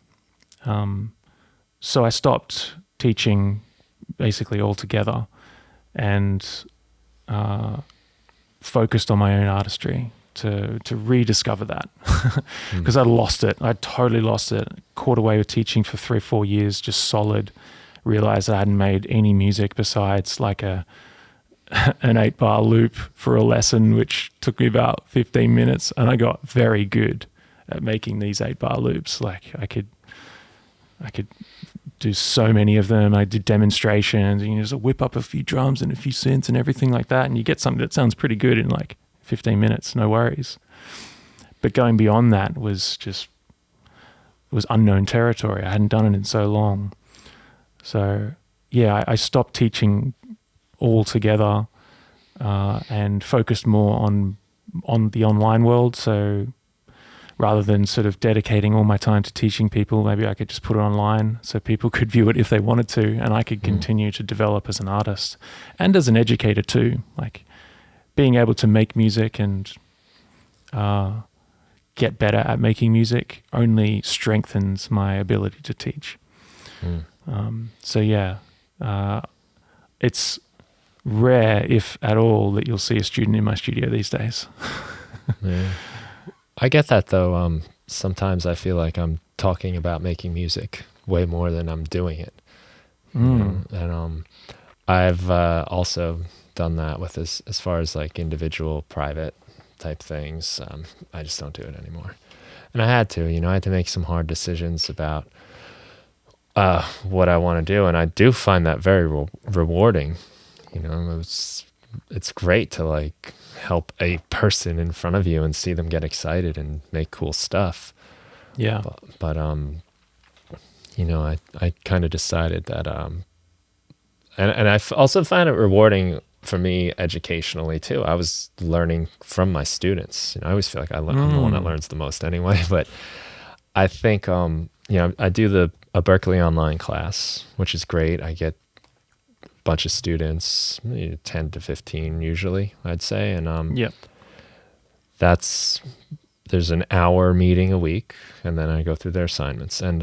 So I stopped teaching basically altogether, and focused on my own artistry to rediscover that, because I'd lost it. I'd totally lost it. Caught away with teaching for 3 or 4 years, just solid. Realized I hadn't made any music besides like an 8-bar loop for a lesson, which took me about 15 minutes. And I got very good at making these 8-bar loops. Like I could do so many of them. I did demonstrations, and just whip up a few drums and a few synths and everything like that. And you get something that sounds pretty good in like 15 minutes, no worries. But going beyond that was unknown territory. I hadn't done it in so long. So yeah, I stopped teaching altogether, and focused more on the online world. So rather than sort of dedicating all my time to teaching people, maybe I could just put it online so people could view it if they wanted to, and I could continue to develop as an artist and as an educator too. Like being able to make music and get better at making music only strengthens my ability to teach. So yeah, it's rare, if at all, that you'll see a student in my studio these days. Yeah. I get that though. Sometimes I feel like I'm talking about making music way more than I'm doing it. And I've also done that with as far as like individual private type things. I just don't do it anymore. And I had to, I had to make some hard decisions about what I want to do. And I do find that very rewarding. It's great to like help a person in front of you and see them get excited and make cool stuff. Yeah. But I kind of decided that, and I also find it rewarding for me educationally too. I was learning from my students. I always feel like I'm the one that learns the most anyway, but I think, I do a Berkeley online class, which is great. I get a bunch of students, 10 to 15 usually, I'd say. And there's an hour meeting a week, and then I go through their assignments. And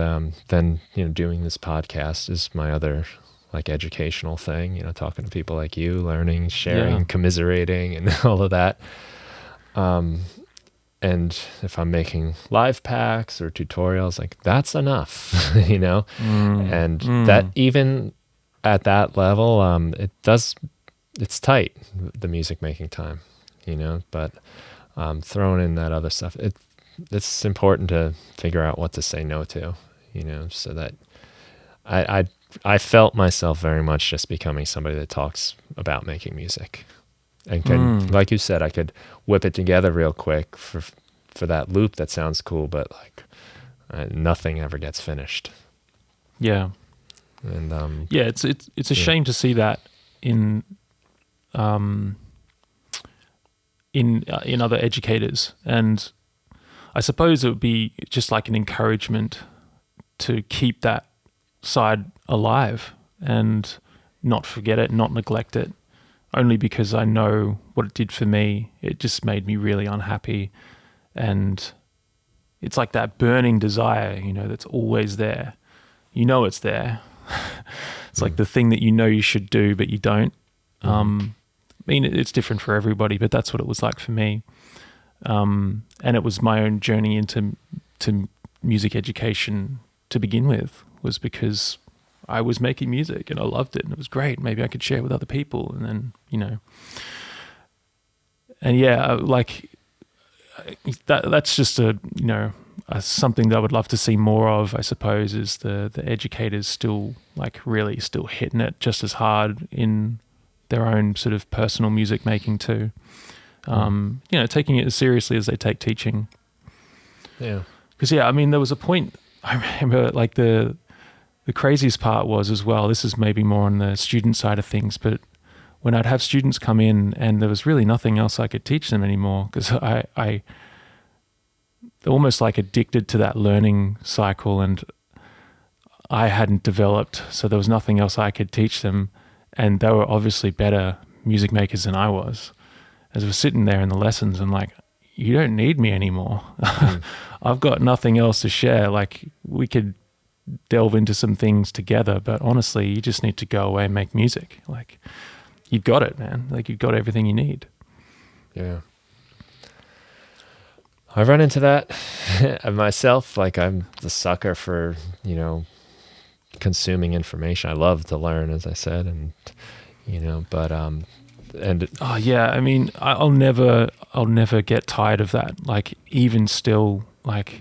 then, doing this podcast is my other like educational thing, talking to people like you, learning, sharing, commiserating, and all of that. And if I'm making live packs or tutorials, like that's enough, and that even at that level, it's tight, the music making time, but throwing in that other stuff, it's important to figure out what to say no to, so that I felt myself very much just becoming somebody that talks about making music. And can, like you said, I could whip it together real quick for that loop that sounds cool, but like nothing ever gets finished. Yeah, and it's a shame to see that in other educators, and I suppose it would be just like an encouragement to keep that side alive and not forget it, not neglect it. Only because I know what it did for me. It just made me really unhappy, and it's like that burning desire, you know, that's always there. You know it's there. It's like the thing that you know you should do, but you don't. I mean, it's different for everybody, but that's what it was like for me. And it was my own journey into music education to begin with, was because I was making music and I loved it and it was great. Maybe I could share it with other people. And then, you know, and yeah, like that's just something that I would love to see more of, I suppose, is the educators still really still hitting it just as hard in their own sort of personal music making too. Taking it as seriously as they take teaching. Yeah. Because I mean, there was a point, I remember, like the craziest part was as well, this is maybe more on the student side of things, but when I'd have students come in and there was really nothing else I could teach them anymore, because I almost like addicted to that learning cycle, and I hadn't developed, so there was nothing else I could teach them, and they were obviously better music makers than I was. As we're sitting there in the lessons, I'm like, you don't need me anymore. I've got nothing else to share. Like, we could delve into some things together, but honestly, you just need to go away and make music. Like, you've got it, man. Like, you've got everything you need. Yeah. I've run into that myself. Like, I'm the sucker for, consuming information. I love to learn, as I said, and, oh yeah, I mean, I'll never get tired of that. Like, even still, the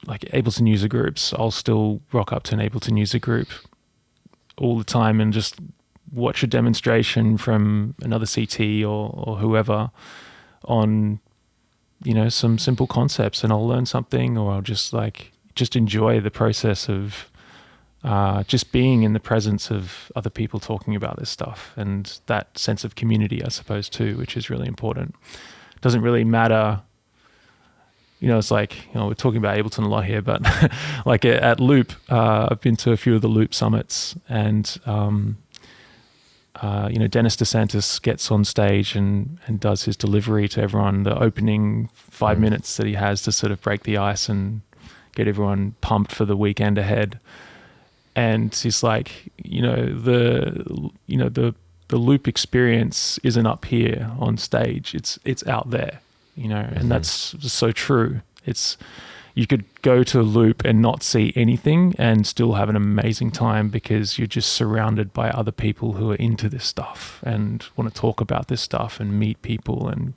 Ableton user groups, I'll still rock up to an Ableton user group all the time and just watch a demonstration from another CT or whoever on, some simple concepts, and I'll learn something, or I'll just enjoy the process of just being in the presence of other people talking about this stuff, and that sense of community, I suppose, too, which is really important. Doesn't really matter, it's like, we're talking about Ableton a lot here, but like at Loop, I've been to a few of the Loop summits, and Dennis DeSantis gets on stage and does his delivery to everyone, the opening 5 minutes that he has to sort of break the ice and get everyone pumped for the weekend ahead. And he's like, the Loop experience isn't up here on stage. It's out there, and that's so true. You could go to Loop and not see anything and still have an amazing time, because you're just surrounded by other people who are into this stuff and want to talk about this stuff and meet people and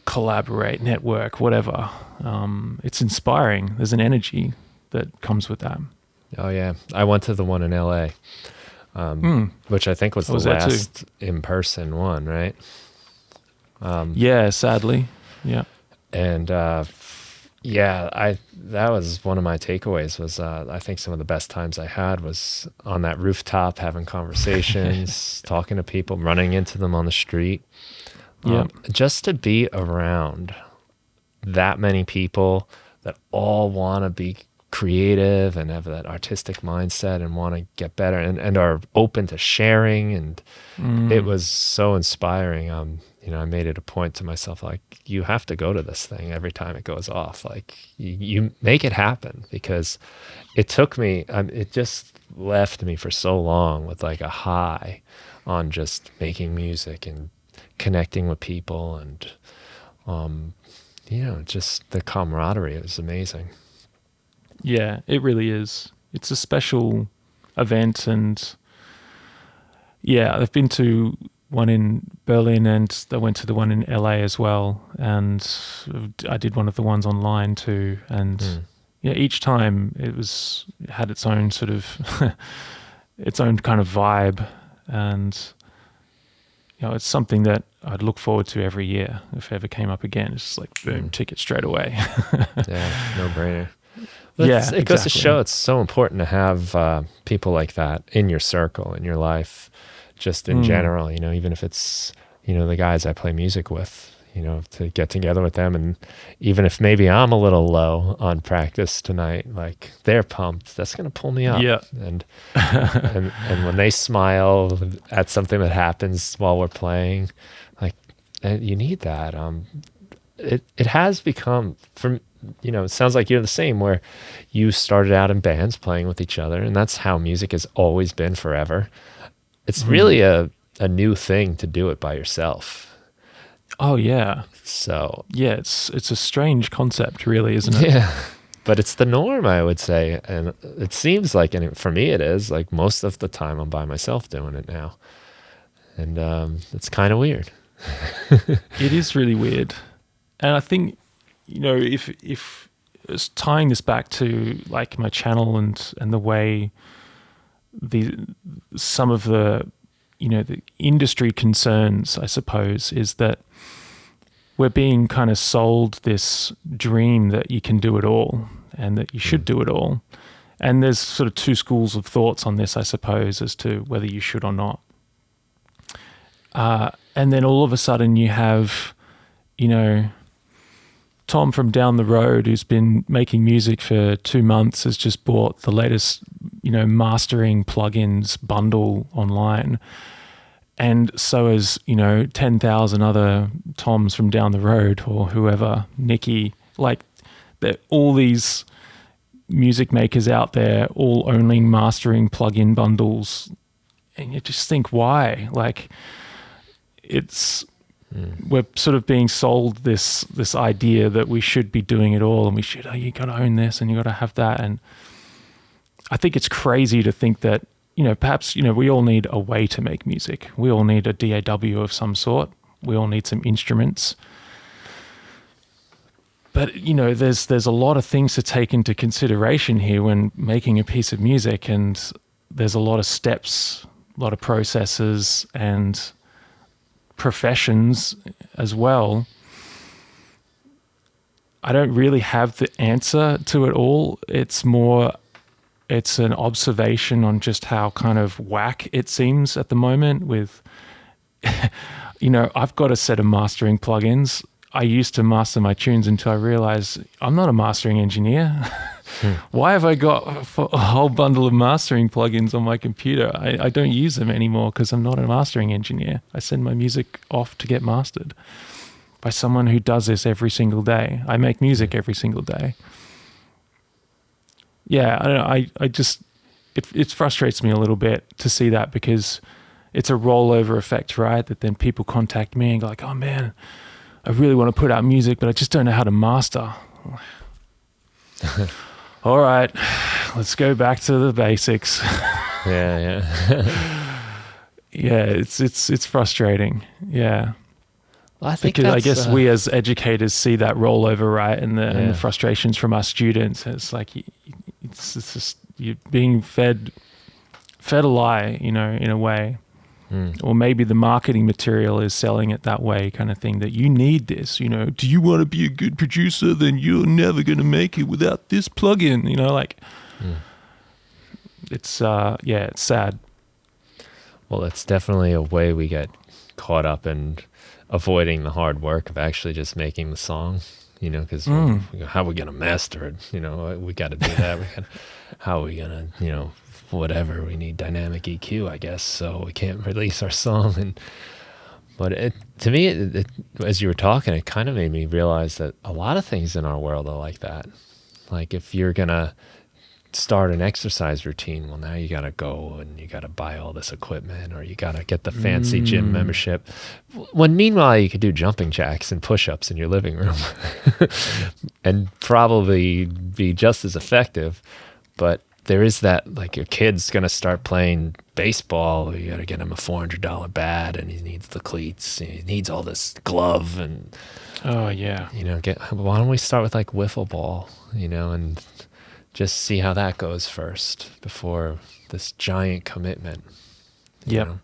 collaborate, network, whatever. It's inspiring. There's an energy that comes with that. Oh yeah, I went to the one in LA, which I think was the last in-person one, right? Yeah, sadly, yeah. And that was one of my takeaways. Was I think some of the best times I had was on that rooftop, having conversations, talking to people, running into them on the street. Just to be around that many people that all want to be creative and have that artistic mindset and want to get better and are open to sharing, and it was so inspiring. I made it a point to myself, like, you have to go to this thing every time it goes off. Like, you make it happen, because it took me, it just left me for so long with like a high on just making music and connecting with people, and just the camaraderie. It was amazing. Yeah, it really is. It's a special event, and yeah, I've been to one in Berlin, and I went to the one in LA as well, and I did one of the ones online too, and each time it had its own sort of its own kind of vibe, and it's something that I'd look forward to every year if it ever came up again. It's just like, boom, ticket straight away. Yeah, no brainer. It goes to show it's so important to have people like that in your circle, in your life, just in general, even if it's, the guys I play music with, to get together with them. And even if maybe I'm a little low on practice tonight, like, they're pumped, that's going to pull me up. Yeah. And when they smile at something that happens while we're playing, like, you need that. it has become, from, it sounds like you're the same, where you started out in bands playing with each other, and that's how music has always been forever. It's really a new thing to do it by yourself. Oh yeah. So Yeah, it's a strange concept, really, isn't it? yeah, but it's the norm, I would say, and it seems like, and for me it is, like most of the time I'm by myself doing it now, and it's kind of weird. It is really weird. And I think, if it's tying this back to like my channel and the way some of the the industry concerns, I suppose, is that we're being kind of sold this dream that you can do it all and that you should do it all. And there's sort of two schools of thoughts on this, I suppose, as to whether you should or not. And then all of a sudden you have, Tom from down the road, who's been making music for 2 months, has just bought the latest, mastering plugins bundle online. And so has, 10,000 other Toms from down the road, or whoever, Nikki, like all these music makers out there all owning mastering plugin bundles. And you just think, why? Like, we're sort of being sold this idea that we should be doing it all, and we should, you got to own this and you got to have that. And I think it's crazy to think that, perhaps, we all need a way to make music. We all need a DAW of some sort. We all need some instruments. But, there's a lot of things to take into consideration here when making a piece of music, and there's a lot of steps, a lot of processes and professions as well. I don't really have the answer to it all. It's an observation on just how kind of whack it seems at the moment with, I've got a set of mastering plugins. I used to master my tunes until I realized I'm not a mastering engineer. Why have I got a whole bundle of mastering plugins on my computer? I don't use them anymore because I'm not a mastering engineer. I send my music off to get mastered by someone who does this every single day. I make music every single day. Yeah, I don't know. I just, it frustrates me a little bit to see that, because it's a rollover effect, right? That then people contact me and go like, oh man, I really want to put out music, but I just don't know how to master. All right, let's go back to the basics. Yeah. Yeah, it's frustrating. Yeah. Well, I think because I guess we as educators see that rollover, right, and the frustrations from our students. It's like it's just you're being fed a lie, in a way. Or maybe the marketing material is selling it that way, kind of thing, that you need this, do you want to be a good producer? Then you're never going to make it without this plugin, it's it's sad. Well, it's definitely a way we get caught up in avoiding the hard work of actually just making the song, because how are we going to master it? We got to do that. How are we going to, whatever, we need dynamic EQ, I guess, so we can't release our song. But to me, as you were talking, it kind of made me realize that a lot of things in our world are like that. Like if you're going to start an exercise routine, well, now you got to go and you got to buy all this equipment, or you got to get the fancy gym membership, when meanwhile you could do jumping jacks and push-ups in your living room and probably be just as effective. But there is that, like, your kid's going to start playing baseball, you got to get him a $400 bat, and he needs the cleats, he needs all this glove, and oh yeah, why don't we start with like wiffle ball, and just see how that goes first before this giant commitment. Yeah.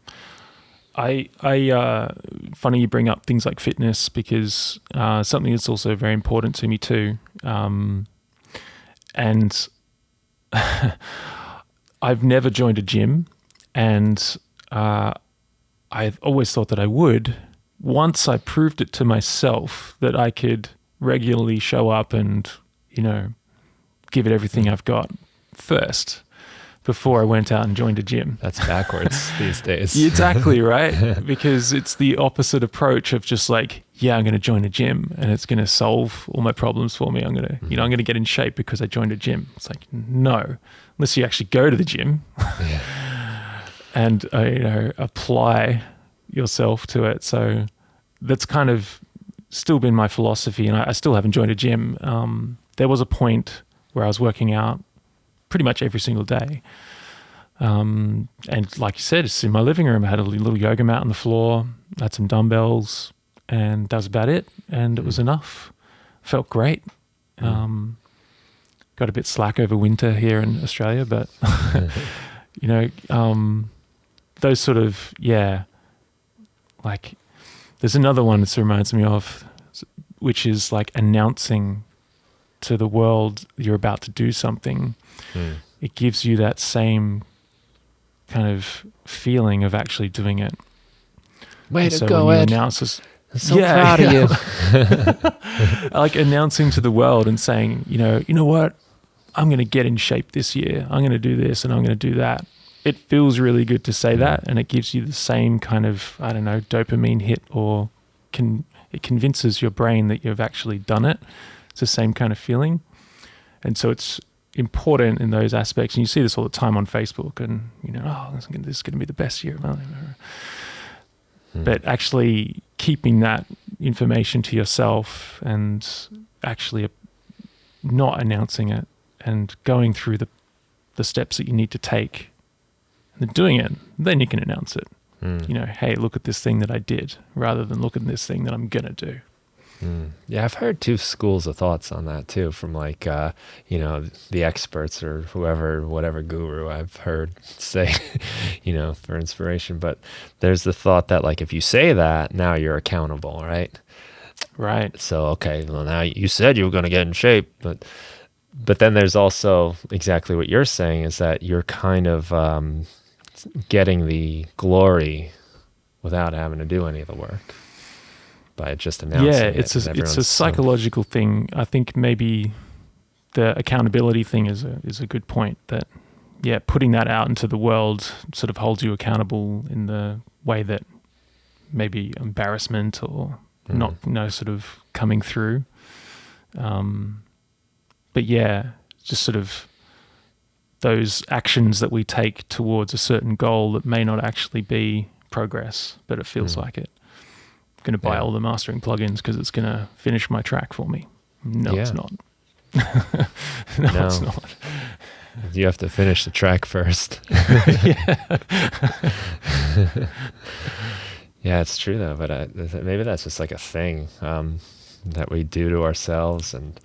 I funny you bring up things like fitness, because something that's also very important to me too. And I've never joined a gym, and I've always thought that I would. Once I proved it to myself that I could regularly show up and, give it everything I've got first. before I went out and joined a gym. That's backwards these days. Exactly, right? Because it's the opposite approach of just like, yeah, I'm going to join a gym and it's going to solve all my problems for me. I'm going to, I'm going to get in shape because I joined a gym. It's like, no, unless you actually go to the gym and, apply yourself to it. So that's kind of still been my philosophy, and I still haven't joined a gym. There was a point where I was working out pretty much every single day. And like you said, it's in my living room. I had a little yoga mat on the floor, had some dumbbells, and that was about it. And it was enough. Felt great. Got a bit slack over winter here in Australia, but those sort of, like there's another one that reminds me of, which is like announcing to the world you're about to do something. It gives you that same kind of feeling of actually doing it. Way to go, Ed. I'm so proud of you. Like announcing to the world and saying, you know what? I'm going to get in shape this year. I'm going to do this and I'm going to do that. It feels really good to say that, and it gives you the same kind of, I don't know, dopamine hit, or it convinces your brain that you've actually done it. It's the same kind of feeling. And so it's important in those aspects. And you see this all the time on Facebook, and, this is going to be the best year of my life. But actually keeping that information to yourself and actually not announcing it and going through the steps that you need to take and then doing it, then you can announce it. Hey, look at this thing that I did, rather than look at this thing that I'm going to do. Yeah, I've heard two schools of thoughts on that too, from like, the experts or whatever guru I've heard say, for inspiration. But there's the thought that like, if you say that, now you're accountable, right? Right. So, okay, well, now you said you were going to get in shape, but then there's also exactly what you're saying, is that you're kind of getting the glory without having to do any of the work by just announcing it. Yeah, it's a psychological thing. I think maybe the accountability thing is a good point. That putting that out into the world sort of holds you accountable in the way that maybe embarrassment or not sort of coming through. But just sort of those actions that we take towards a certain goal that may not actually be progress, but it feels like it. I'm going to buy all the mastering plugins because it's going to finish my track for me. No, it's not. No, it's not. You have to finish the track first. Yeah, it's true though, but maybe that's just like a thing that we do to ourselves. And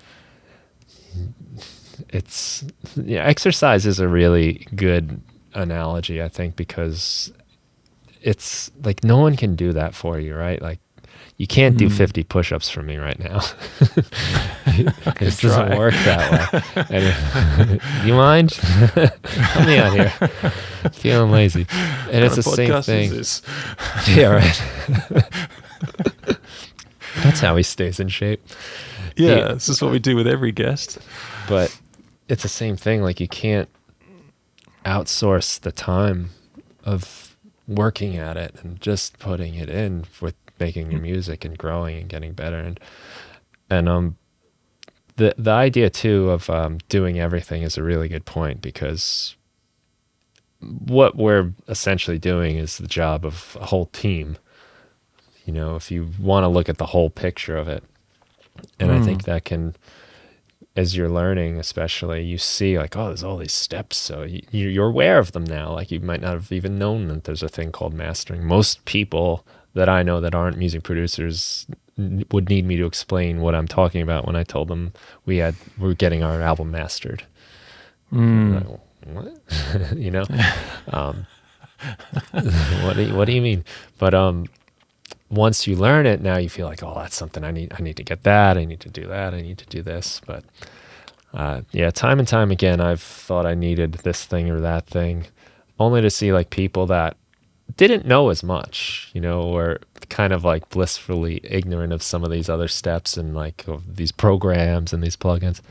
it's exercise is a really good analogy, I think, because it's like no one can do that for you, right? Like you can't do 50 push-ups for me right now. It just doesn't work that way. You mind? Help me out here. Feeling lazy. And it's the same thing. Yeah, right. That's how he stays in shape. Yeah, this is what we do with every guest. But it's the same thing. Like you can't outsource the time of working at it and just putting it in with making your music and growing and getting better. And the idea too of doing everything is a really good point, because what we're essentially doing is the job of a whole team. If you want to look at the whole picture of it. And I think that can, as you're learning, especially, you see like, oh, there's all these steps. So you're aware of them now. Like you might not have even known that there's a thing called mastering. Most people that I know that aren't music producers would need me to explain what I'm talking about when I told them we're getting our album mastered. Like, what? What do you mean? But once you learn it, now you feel like, oh, that's something I need to get that. I need to do that. I need to do this. But time and time again, I've thought I needed this thing or that thing, only to see like people that didn't know as much, or kind of like blissfully ignorant of some of these other steps and like of these programs and these plugins,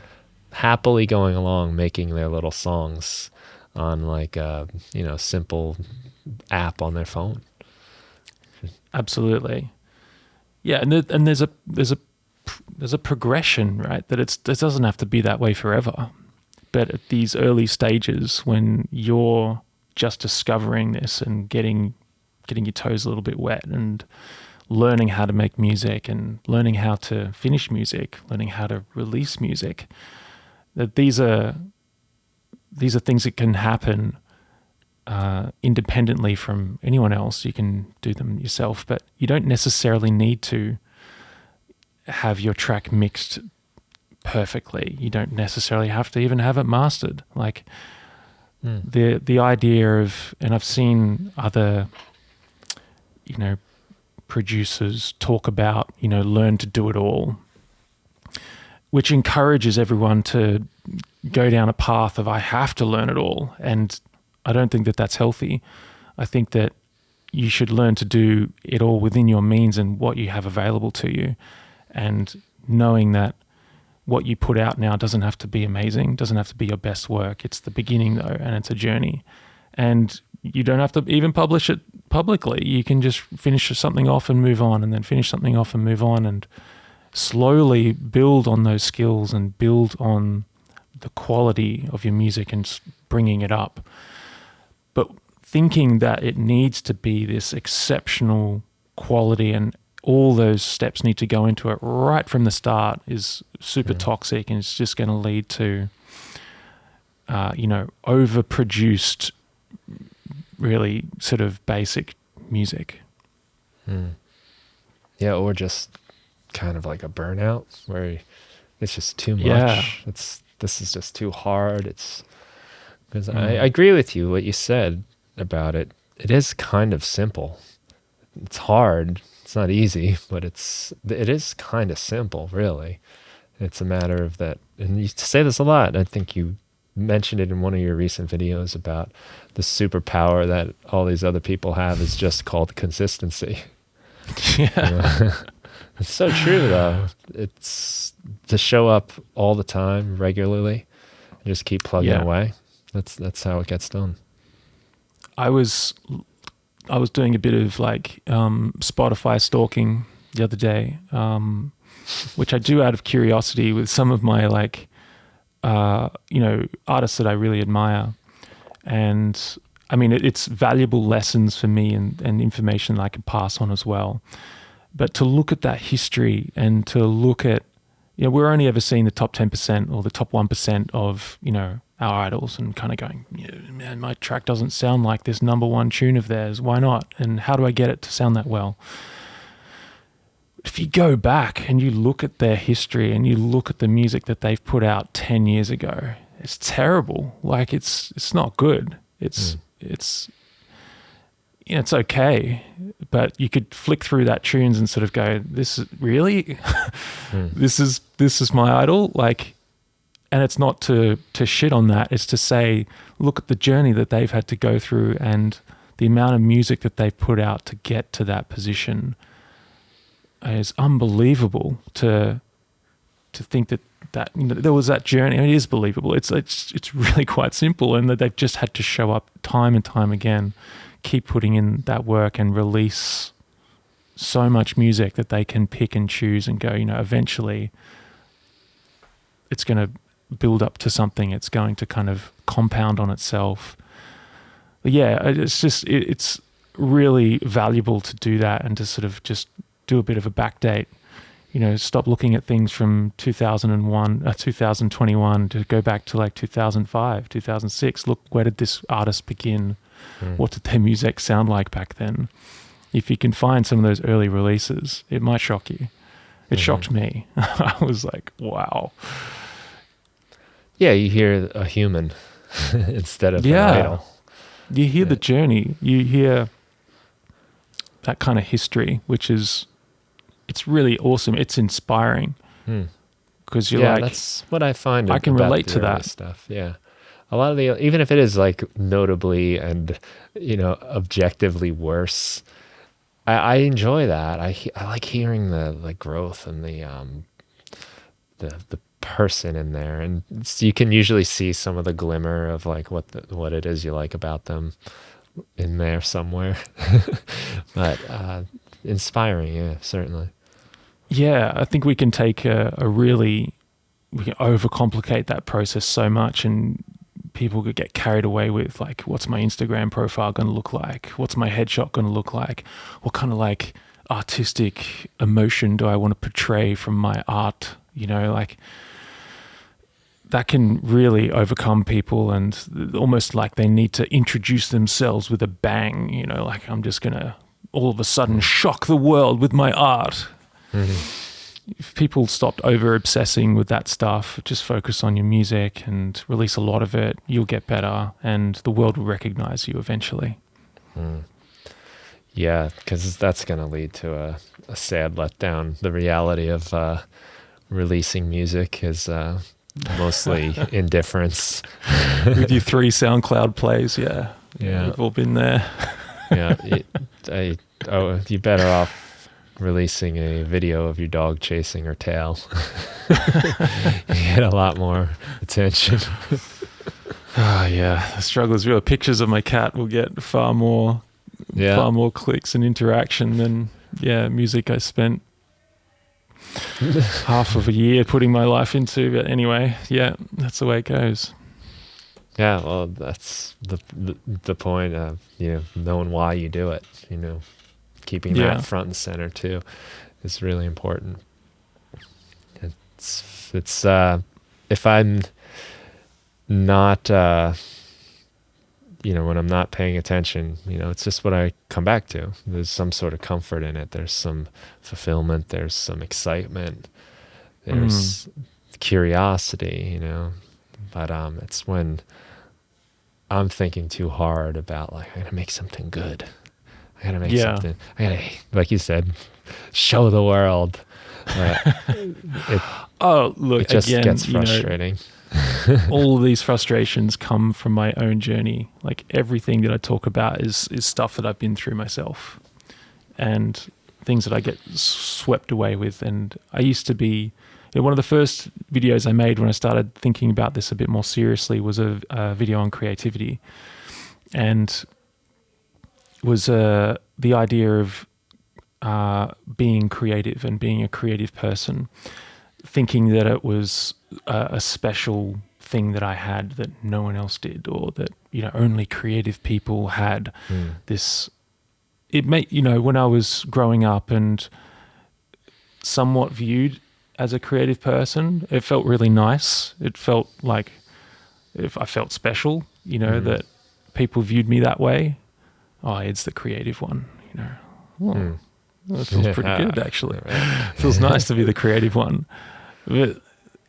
happily going along, making their little songs on like a, simple app on their phone. Absolutely. Yeah, and there's a progression, right? That it doesn't have to be that way forever. But at these early stages, when you're just discovering this and getting your toes a little bit wet and learning how to make music and learning how to finish music, learning how to release music, that these are things that can happen independently from anyone else. You can do them yourself, but you don't necessarily need to have your track mixed perfectly. You don't necessarily have to even have it mastered. Like the idea of, and I've seen other, producers talk about, learn to do it all, which encourages everyone to go down a path of I have to learn it all. And I don't think that that's healthy. I think that you should learn to do it all within your means and what you have available to you. And knowing that what you put out now doesn't have to be amazing, doesn't have to be your best work. It's the beginning though, and it's a journey. And you don't have to even publish it publicly. You can just finish something off and move on, and then finish something off and move on, and slowly build on those skills and build on the quality of your music and bringing it up. But thinking that it needs to be this exceptional quality and all those steps need to go into it right from the start is super toxic, and it's just going to lead to, overproduced, really sort of basic music. Yeah, or just kind of like a burnout where it's just too much. Yeah. This is just too hard. It's because I agree with you what you said about it. It is kind of simple. It's hard. It's not easy, but it is kind of simple, really. It's a matter of that, and you say this a lot. I think you mentioned it in one of your recent videos about the superpower that all these other people have is just called consistency. Yeah. It's so true, though. It's to show up all the time, regularly, and just keep plugging away. That's how it gets done. I was doing a bit of like Spotify stalking the other day, which I do out of curiosity with some of my like, artists that I really admire. And I mean, it's valuable lessons for me and information that I can pass on as well. But to look at that history and to look at, we're only ever seeing the top 10% or the top 1% of, our idols and kind of going, man, my track doesn't sound like this number one tune of theirs. Why not? And how do I get it to sound that well? If you go back and you look at their history and you look at the music that they've put out 10 years ago, it's terrible. Like it's not good. It's okay, but you could flick through that tunes and sort of go, this is really, this is my idol. Like, and it's not to shit on that. It's to say, look at the journey that they've had to go through and the amount of music that they've put out to get to that position is unbelievable. To think that there was that journey. I mean, it is believable. It's really quite simple, and that they've just had to show up time and time again, keep putting in that work and release so much music that they can pick and choose and go, eventually it's going to build up to something. It's going to kind of compound on itself. But yeah, it's really valuable to do that and to sort of just do a bit of a backdate. Stop looking at things from 2021 to go back to like 2005, 2006. Look, where did this artist begin? What did their music sound like back then? If you can find some of those early releases, it might shock you. It shocked me. I was like, wow. Yeah, you hear a human instead of an idol. You hear the journey. You hear that kind of history, which is, it's really awesome. It's inspiring because you're like, that's what I find. I can about relate the to early that stuff. Yeah, a lot of the, even if it is like notably and objectively worse, I enjoy that. I like hearing the growth and the person in there, and you can usually see some of the glimmer of like what it is you like about them in there somewhere. But inspiring, yeah, certainly. Yeah, I think we can take we can overcomplicate that process so much, and people could get carried away with like, what's my Instagram profile going to look like? What's my headshot going to look like? What kind of like artistic emotion do I want to portray from my art? You know, like that can really overcome people, and almost like they need to introduce themselves with a bang, you know, like I'm just going to all of a sudden shock the world with my art. Mm-hmm. If people stopped over obsessing with that stuff, just focus on your music and release a lot of it, you'll get better and the world will recognize you eventually. Yeah, because that's going to lead to a sad letdown. The reality of releasing music is mostly indifference. With your 3 SoundCloud plays, yeah. We've all been there. Yeah, you're better off releasing a video of your dog chasing her tail. You get a lot more attention. Yeah, the struggle is real. Pictures of my cat will get far more clicks and interaction than music I spent half of a year putting my life into. But anyway, yeah, that's the way it goes. Yeah, well, that's the point of, you know, knowing why you do it, you know, keeping that front and center too is really important. It's if I'm not you know, when I'm not paying attention, you know, it's just what I come back to. There's some sort of comfort in it. There's some fulfillment. There's some excitement. There's curiosity, you know. But it's when I'm thinking too hard about like, I gotta make something good. I gotta make something. I gotta, like you said, show the world. It just gets frustrating. All of these frustrations come from my own journey. Like everything that I talk about is stuff that I've been through myself, and things that I get swept away with. And I used to be, you know, one of the first videos I made when I started thinking about this a bit more seriously was a video on creativity, and was the idea of being creative and being a creative person, thinking that it was a special thing that I had that no one else did, or that, you know, only creative people had this. It made, you know, when I was growing up and somewhat viewed as a creative person, it felt really nice. It felt like if I felt special, you know, that people viewed me that way. Oh, Ed's the creative one, you know. Oh, that feels pretty good, actually. Feels nice to be the creative one. But,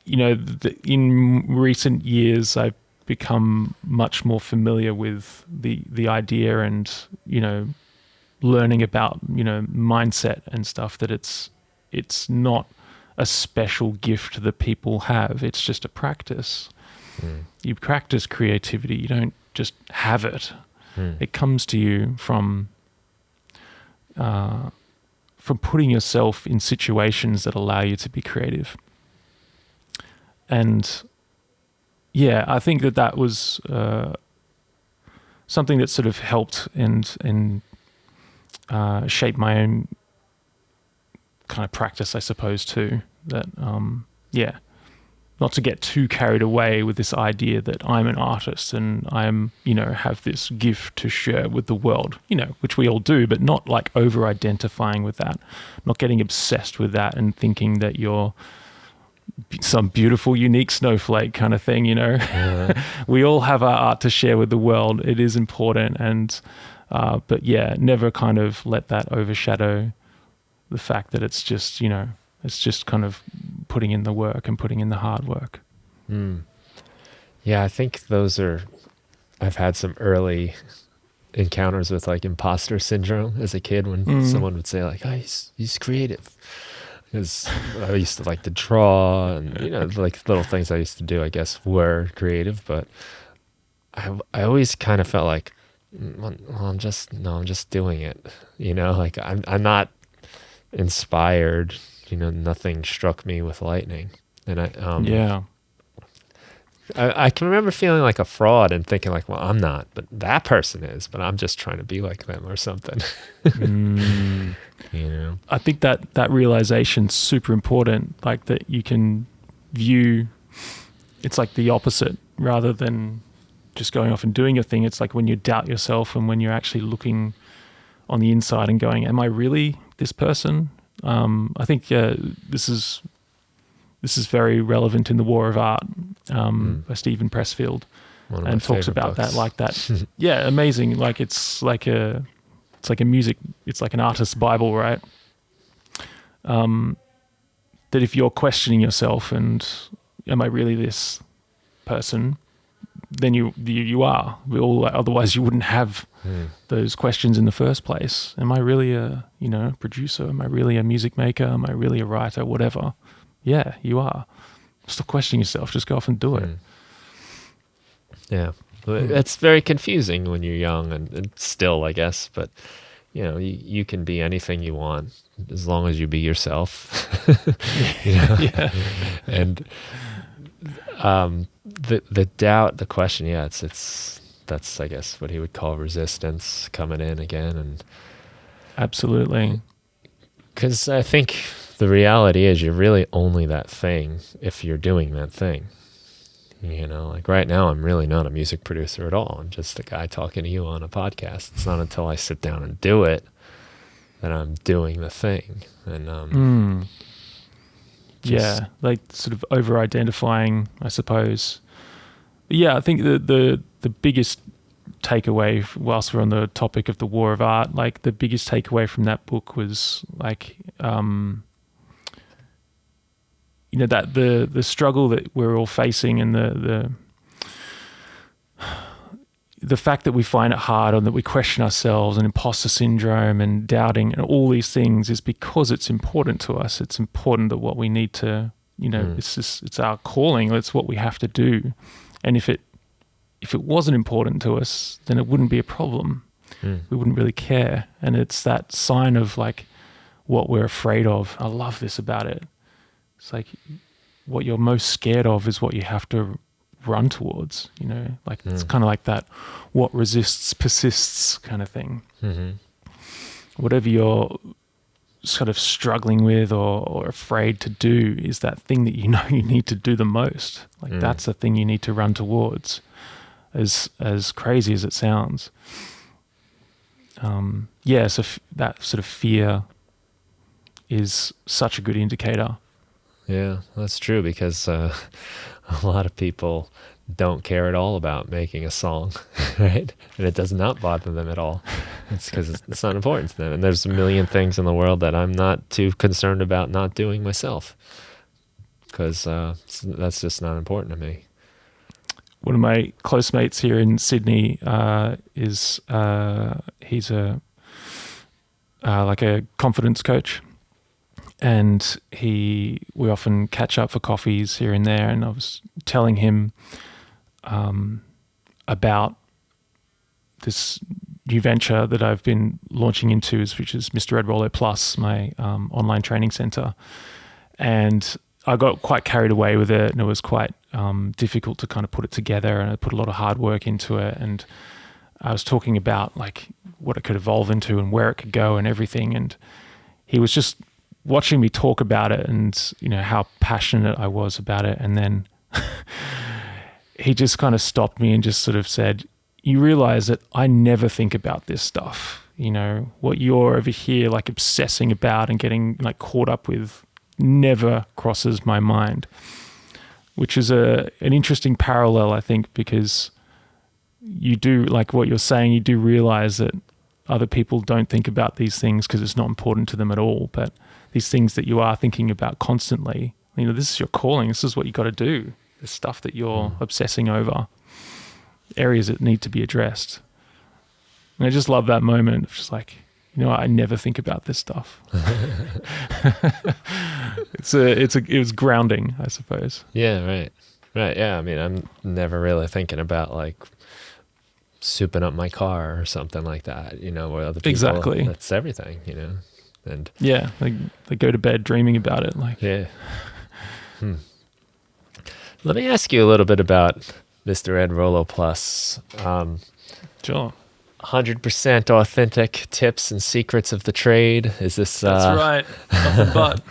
you know, in recent years, I've become much more familiar with the idea and, you know, learning about, you know, mindset and stuff, that it's not a special gift that people have. It's just a practice. You practice creativity. You don't just have it. It comes to you from putting yourself in situations that allow you to be creative. And yeah, I think that was something that sort of helped and shape my own kind of practice, I suppose, too. That not to get too carried away with this idea that I'm an artist and I'm, you know, have this gift to share with the world, you know, which we all do, but not like over identifying with that, not getting obsessed with that and thinking that you're some beautiful, unique snowflake kind of thing, you know. We all have our art to share with the world. It is important. And, but yeah, never kind of let that overshadow the fact that it's just, you know, it's just kind of putting in the work and putting in the hard work. Yeah, I think I've had some early encounters with like imposter syndrome as a kid, when someone would say like, oh, he's creative. Because I used to like to draw, and, you know, like little things I used to do, I guess, were creative. But I always kind of felt like, well, I'm just doing it. You know, like I'm not inspired. You know, nothing struck me with lightning. And Yeah. I can remember feeling like a fraud and thinking like, well, I'm not, but that person is, but I'm just trying to be like them or something. Mm. You know? I think that realization's super important. Like that you can view, it's like the opposite rather than just going off and doing a thing. It's like when you doubt yourself and when you're actually looking on the inside and going, am I really this person? I think this is very relevant in The War of Art by Stephen Pressfield, One of my and talks favorite about books. that, like that. Yeah, amazing. Like it's like a music, it's like an artist's Bible, right? That if you're questioning yourself and am I really this person, then you are. Otherwise, you wouldn't have those questions in the first place. Am I really a producer? Am I really a music maker? Am I really a writer? Whatever. Yeah, you are. Stop questioning yourself. Just go off and do it. Yeah. It's very confusing when you're young and still, I guess, but you know, you can be anything you want as long as you be yourself. You know? Yeah. And the doubt, the question, yeah, that's I guess what he would call resistance coming in again. And Absolutely. because I think the reality is you're really only that thing if you're doing that thing. You know, like right now, I'm really not a music producer at all. I'm just a guy talking to you on a podcast. It's not until I sit down and do it that I'm doing the thing. And Yeah, like sort of over-identifying, I suppose. But yeah, I think the biggest takeaway, whilst we're on the topic of the War of Art, like the biggest takeaway from that book was like, that the struggle that we're all facing and the fact that we find it hard and that we question ourselves and imposter syndrome and doubting and all these things is because it's important to us. It's important that what we need to, it's our calling. It's what we have to do. And if it wasn't important to us, then it wouldn't be a problem. We wouldn't really care. And it's that sign of like what we're afraid of. I love this about it. It's like what you're most scared of is what you have to run towards, like it's kind of like that what resists persists kind of thing. Whatever you're sort of struggling with or afraid to do is that thing that you need to do the most. Like that's the thing you need to run towards, as crazy as it sounds. So that sort of fear is such a good indicator. yeah, that's true because a lot of people don't care at all about making a song, right? And it does not bother them at all. It's because it's not important to them. And there's a million things in the world that I'm not too concerned about not doing myself because that's just not important to me. One of my close mates here in Sydney he's like a confidence coach. And we often catch up for coffees here and there. And I was telling him about this new venture that I've been launching into, which is Mr Ed Rollo Plus, my online training center. And I got quite carried away with it, and it was quite difficult to kind of put it together. And I put a lot of hard work into it. And I was talking about like what it could evolve into and where it could go and everything. And he was just watching me talk about it and how passionate I was about it, and then he just kind of stopped me and just sort of said, you realize that I never think about this stuff, what you're over here like obsessing about and getting like caught up with never crosses my mind, which is an interesting parallel, I think, because you do, like what you're saying, you do realize that other people don't think about these things because it's not important to them at all, but these things that you are thinking about constantly, this is your calling. This is what you got to do. The stuff that you're obsessing over, areas that need to be addressed. And I just love that moment of just like, I never think about this stuff. It was grounding, I suppose. Yeah, right. Yeah, I mean, I'm never really thinking about like souping up my car or something like that, where other people, Exactly. That's everything, and yeah, they go to bed dreaming about it. Like, yeah. Let me ask you a little bit about Mr. Ed Rollo Plus. Sure. 100% authentic tips and secrets of the trade. Is this That's right. Nothing but.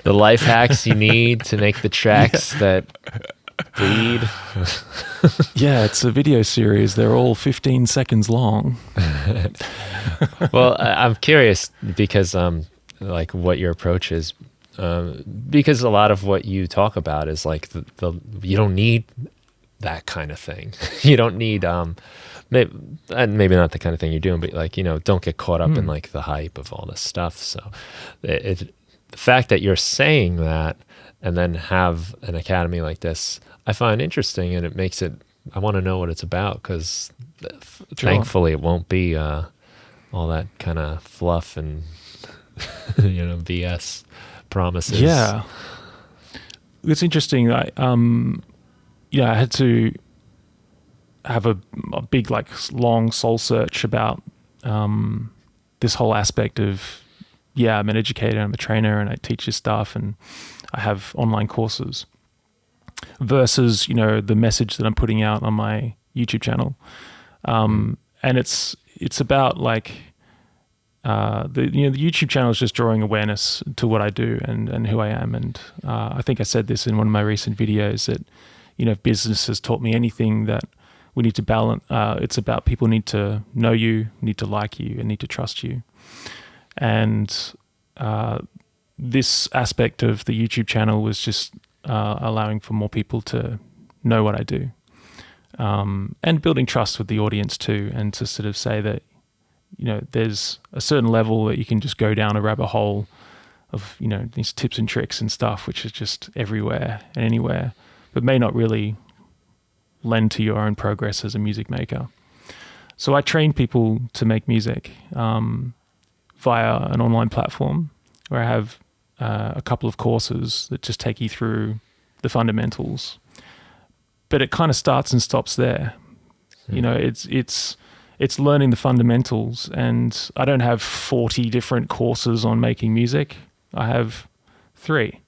the life hacks you need to make the tracks that bleed? Yeah, it's a video series. They're all 15 seconds long. Well, I'm curious because like what your approach is, because a lot of what you talk about is like the you don't need that kind of thing. You don't need maybe not the kind of thing you're doing, but like, don't get caught up in like the hype of all this stuff. So the fact that you're saying that and then have an academy like this, I find interesting, and it makes it, I want to know what it's about, because thankfully it won't be all that kind of fluff and BS promises. Yeah. It's interesting. I had to have a big, like, long soul search about this whole aspect of, I'm an educator, I'm a trainer, and I teach this stuff, and I have online courses versus, the message that I'm putting out on my YouTube channel. And it's about like, the YouTube channel is just drawing awareness to what I do and who I am. And I think I said this in one of my recent videos that, if business has taught me anything, that we need to balance, it's about people need to know you, need to like you, and need to trust you. And this aspect of the YouTube channel was just allowing for more people to know what I do, and building trust with the audience too, and to sort of say that, there's a certain level that you can just go down a rabbit hole of, these tips and tricks and stuff, which is just everywhere and anywhere, but may not really lend to your own progress as a music maker. So I train people to make music via an online platform where I have a couple of courses that just take you through the fundamentals. But it kind of starts and stops there. It's learning the fundamentals, and I don't have 40 different courses on making music. I have 3.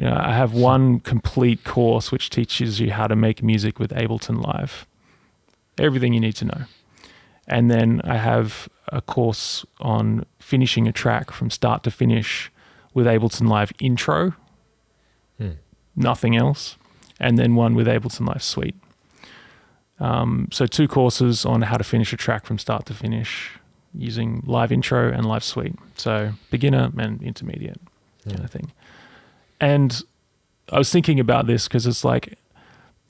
I have one complete course which teaches you how to make music with Ableton Live. Everything you need to know. And then I have a course on finishing a track from start to finish with Ableton Live intro. Nothing else. And then one with Ableton Live Suite. So 2 courses on how to finish a track from start to finish using Live Intro and Live Suite. So beginner and intermediate kind of thing. And I was thinking about this because it's like,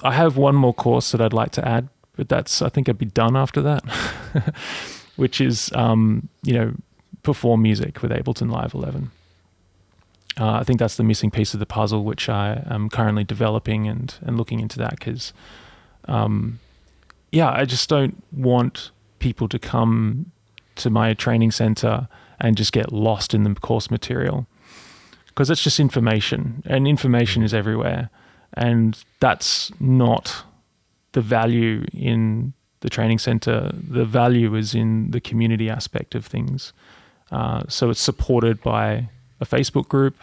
I have one more course that I'd like to add, but I think I'd be done after that, which is, perform music with Ableton Live 11. I think that's the missing piece of the puzzle, which I am currently developing and looking into that because, I just don't want people to come to my training center and just get lost in the course material, because it's just information, and information is everywhere. And that's not the value in the training center. The value is in the community aspect of things. So it's supported by a Facebook group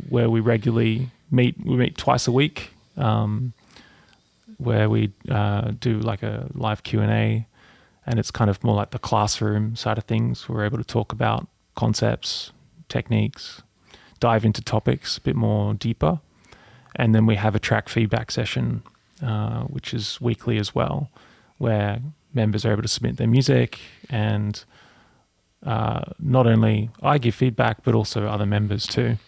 where we regularly meet. We meet twice a week, where we do like a live Q&A, and it's kind of more like the classroom side of things. We're able to talk about concepts, techniques, dive into topics a bit more deeper. And then we have a track feedback session, which is weekly as well, where members are able to submit their music, and not only I give feedback, but also other members too.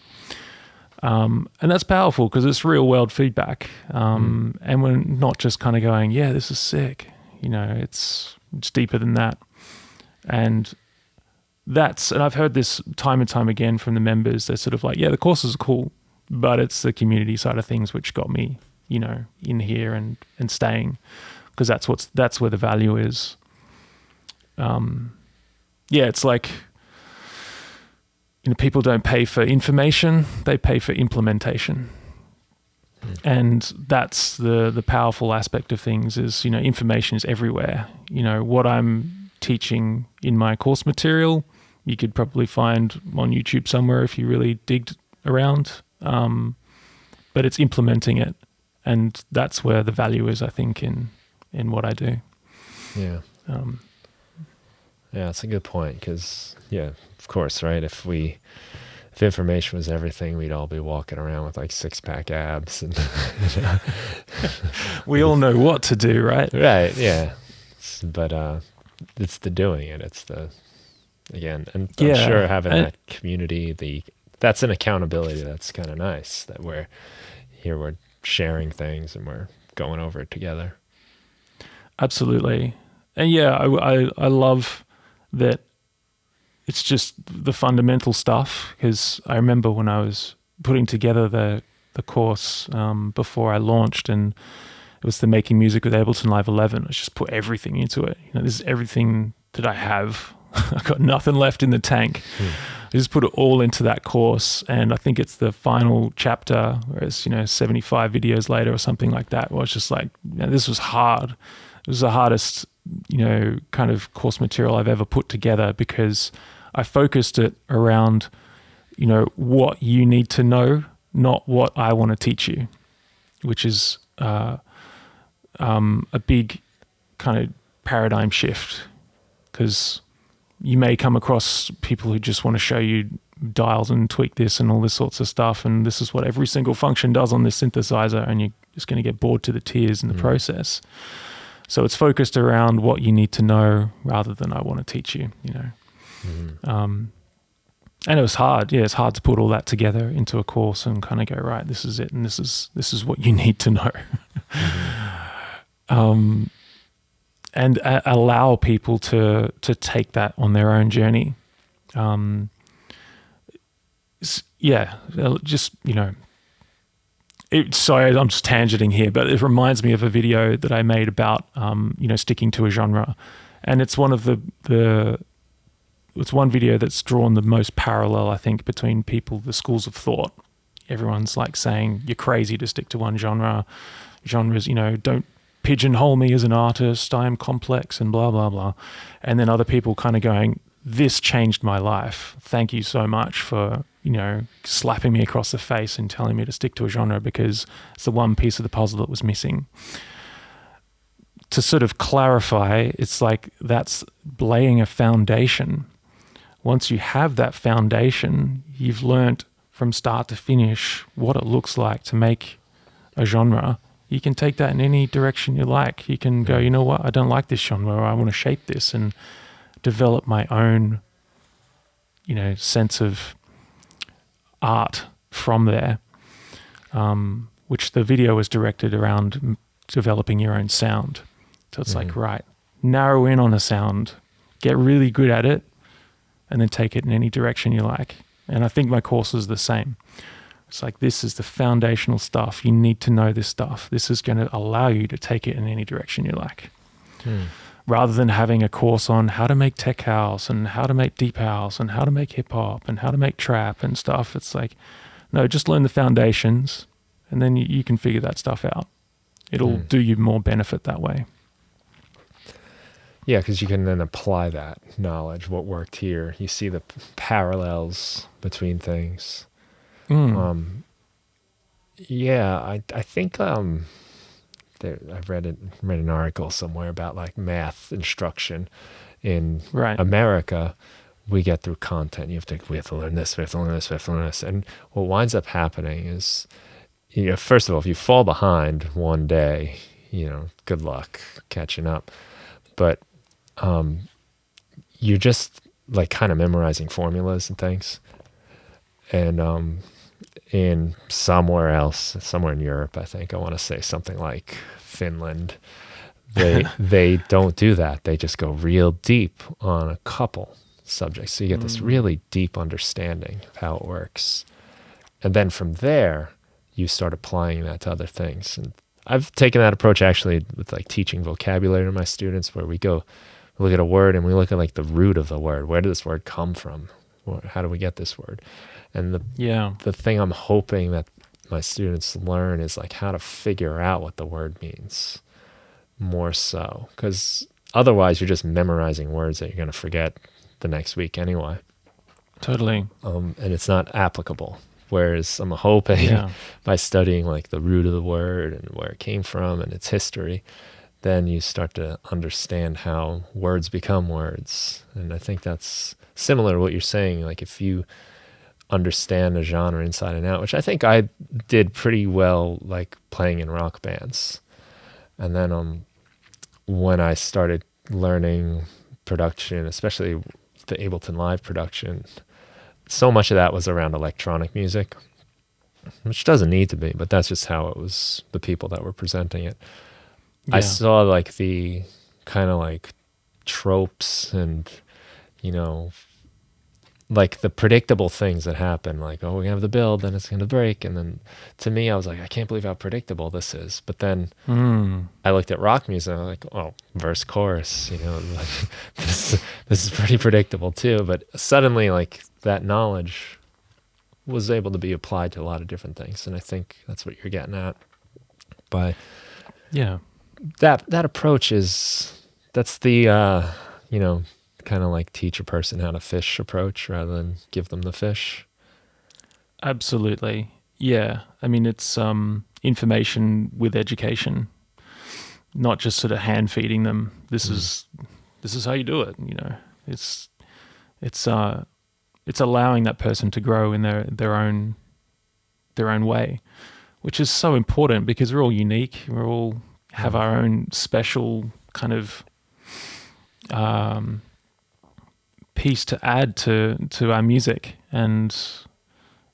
And that's powerful because it's real world feedback. And we're not just kind of going, yeah, this is sick. It's deeper than that. And I've heard this time and time again from the members. They're sort of like, yeah, the courses are cool, but it's the community side of things which got me, in here and staying, because that's where the value is. It's like, people don't pay for information, they pay for implementation. And that's the powerful aspect of things is, information is everywhere. What I'm teaching in my course material, you could probably find on YouTube somewhere if you really digged around. but it's implementing it, and that's where the value is, I think, in what I do. Yeah. Yeah, it's a good point because, yeah, of course, right? If information was everything, we'd all be walking around with like 6-pack abs and we all know what to do, right? Right, yeah. But it's the doing it. It's the, again, and I'm sure having that community, that's an accountability that's kind of nice that we're sharing things and we're going over it together. Absolutely. And yeah, I love that it's just the fundamental stuff, because I remember when I was putting together the course before I launched, and it was the Making Music with Ableton Live 11. I just put everything into it. This is everything that I have. I've got nothing left in the tank. I just put it all into that course, and I think it's the final chapter, whereas 75 videos later or something like that, where it's just like, this was hard. It was the hardest, kind of course material I've ever put together, because I focused it around, what you need to know, not what I want to teach you, which is a big kind of paradigm shift, because you may come across people who just want to show you dials and tweak this and all this sorts of stuff, and this is what every single function does on this synthesizer, and you're just going to get bored to the tears in the process. So it's focused around what you need to know rather than I want to teach you, And it was hard. Yeah, it's hard to put all that together into a course and kind of go, right, this is it, and this is what you need to know. And allow people to take that on their own journey. Sorry, I'm just tangenting here, but it reminds me of a video that I made about, sticking to a genre. And it's one of it's one video that's drawn the most parallel, I think, between the schools of thought. Everyone's like saying, you're crazy to stick to one genre. Genres, don't pigeonhole me as an artist. I am complex and blah, blah, blah. And then other people kind of going, this changed my life. Thank you so much for, slapping me across the face and telling me to stick to a genre, because it's the one piece of the puzzle that was missing. To sort of clarify, it's like that's laying a foundation. Once you have that foundation, you've learnt from start to finish what it looks like to make a genre. You can take that in any direction you like. You can go, you know what, I don't like this genre, or I want to shape this and develop my own, sense of art from there, which the video was directed around developing your own sound. So it's like, right, narrow in on a sound, get really good at it, and then take it in any direction you like. And I think my course is the same. It's like, this is the foundational stuff. You need to know this stuff. This is going to allow you to take it in any direction you like. Rather than having a course on how to make tech house and how to make deep house and how to make hip hop and how to make trap and stuff. It's like, no, just learn the foundations, and then you can figure that stuff out. It'll do you more benefit that way. Yeah, because you can then apply that knowledge, what worked here. You see the parallels between things. I think I read an article somewhere about like math instruction in America. We get through content. We have to learn this, we have to learn this, we have to learn this. And what winds up happening is, first of all, if you fall behind one day, good luck catching up. But you're just like kind of memorizing formulas and things. And in somewhere in Europe, I think, I want to say something like Finland, they don't do that. They just go real deep on a couple subjects. So you get this really deep understanding of how it works. And then from there, you start applying that to other things. And I've taken that approach actually with like teaching vocabulary to my students, where we look at a word and we look at like the root of the word. Where did this word come from? How do we get this word? And the thing I'm hoping that my students learn is like how to figure out what the word means more so. Because otherwise you're just memorizing words that you're going to forget the next week anyway. Totally. And it's not applicable Whereas I'm hoping Yeah. by studying like the root of the word and where it came from and its history, then you start to understand how words become words. And I think that's similar to what you're saying. Like if you understand a genre inside and out, which I think I did pretty well, like playing in rock bands. And then when I started learning production, especially the Ableton Live production, so much of that was around electronic music, which doesn't need to be, but that's just how it was, the people that were presenting it. I Yeah. saw like the kind of like tropes and, you know, like the predictable things that happen, like, oh, we have the build, then it's going to break. And then to me, I was like, I can't believe how predictable this is. But then I looked at rock music, and I'm like, oh, verse, chorus, you know, like, this is pretty predictable too. But suddenly, like, that knowledge was able to be applied to a lot of different things. And I think that's what you're getting at. By Yeah. that approach that's the, you know, kind of like teach a person how to fish approach rather than give them the fish. Absolutely. Yeah. I mean, it's information with education, not just sort of hand feeding them. This is how you do it. You know, it's allowing that person to grow in their own way, which is so important because we're all unique. We all have our own special kind of piece to add to our music, and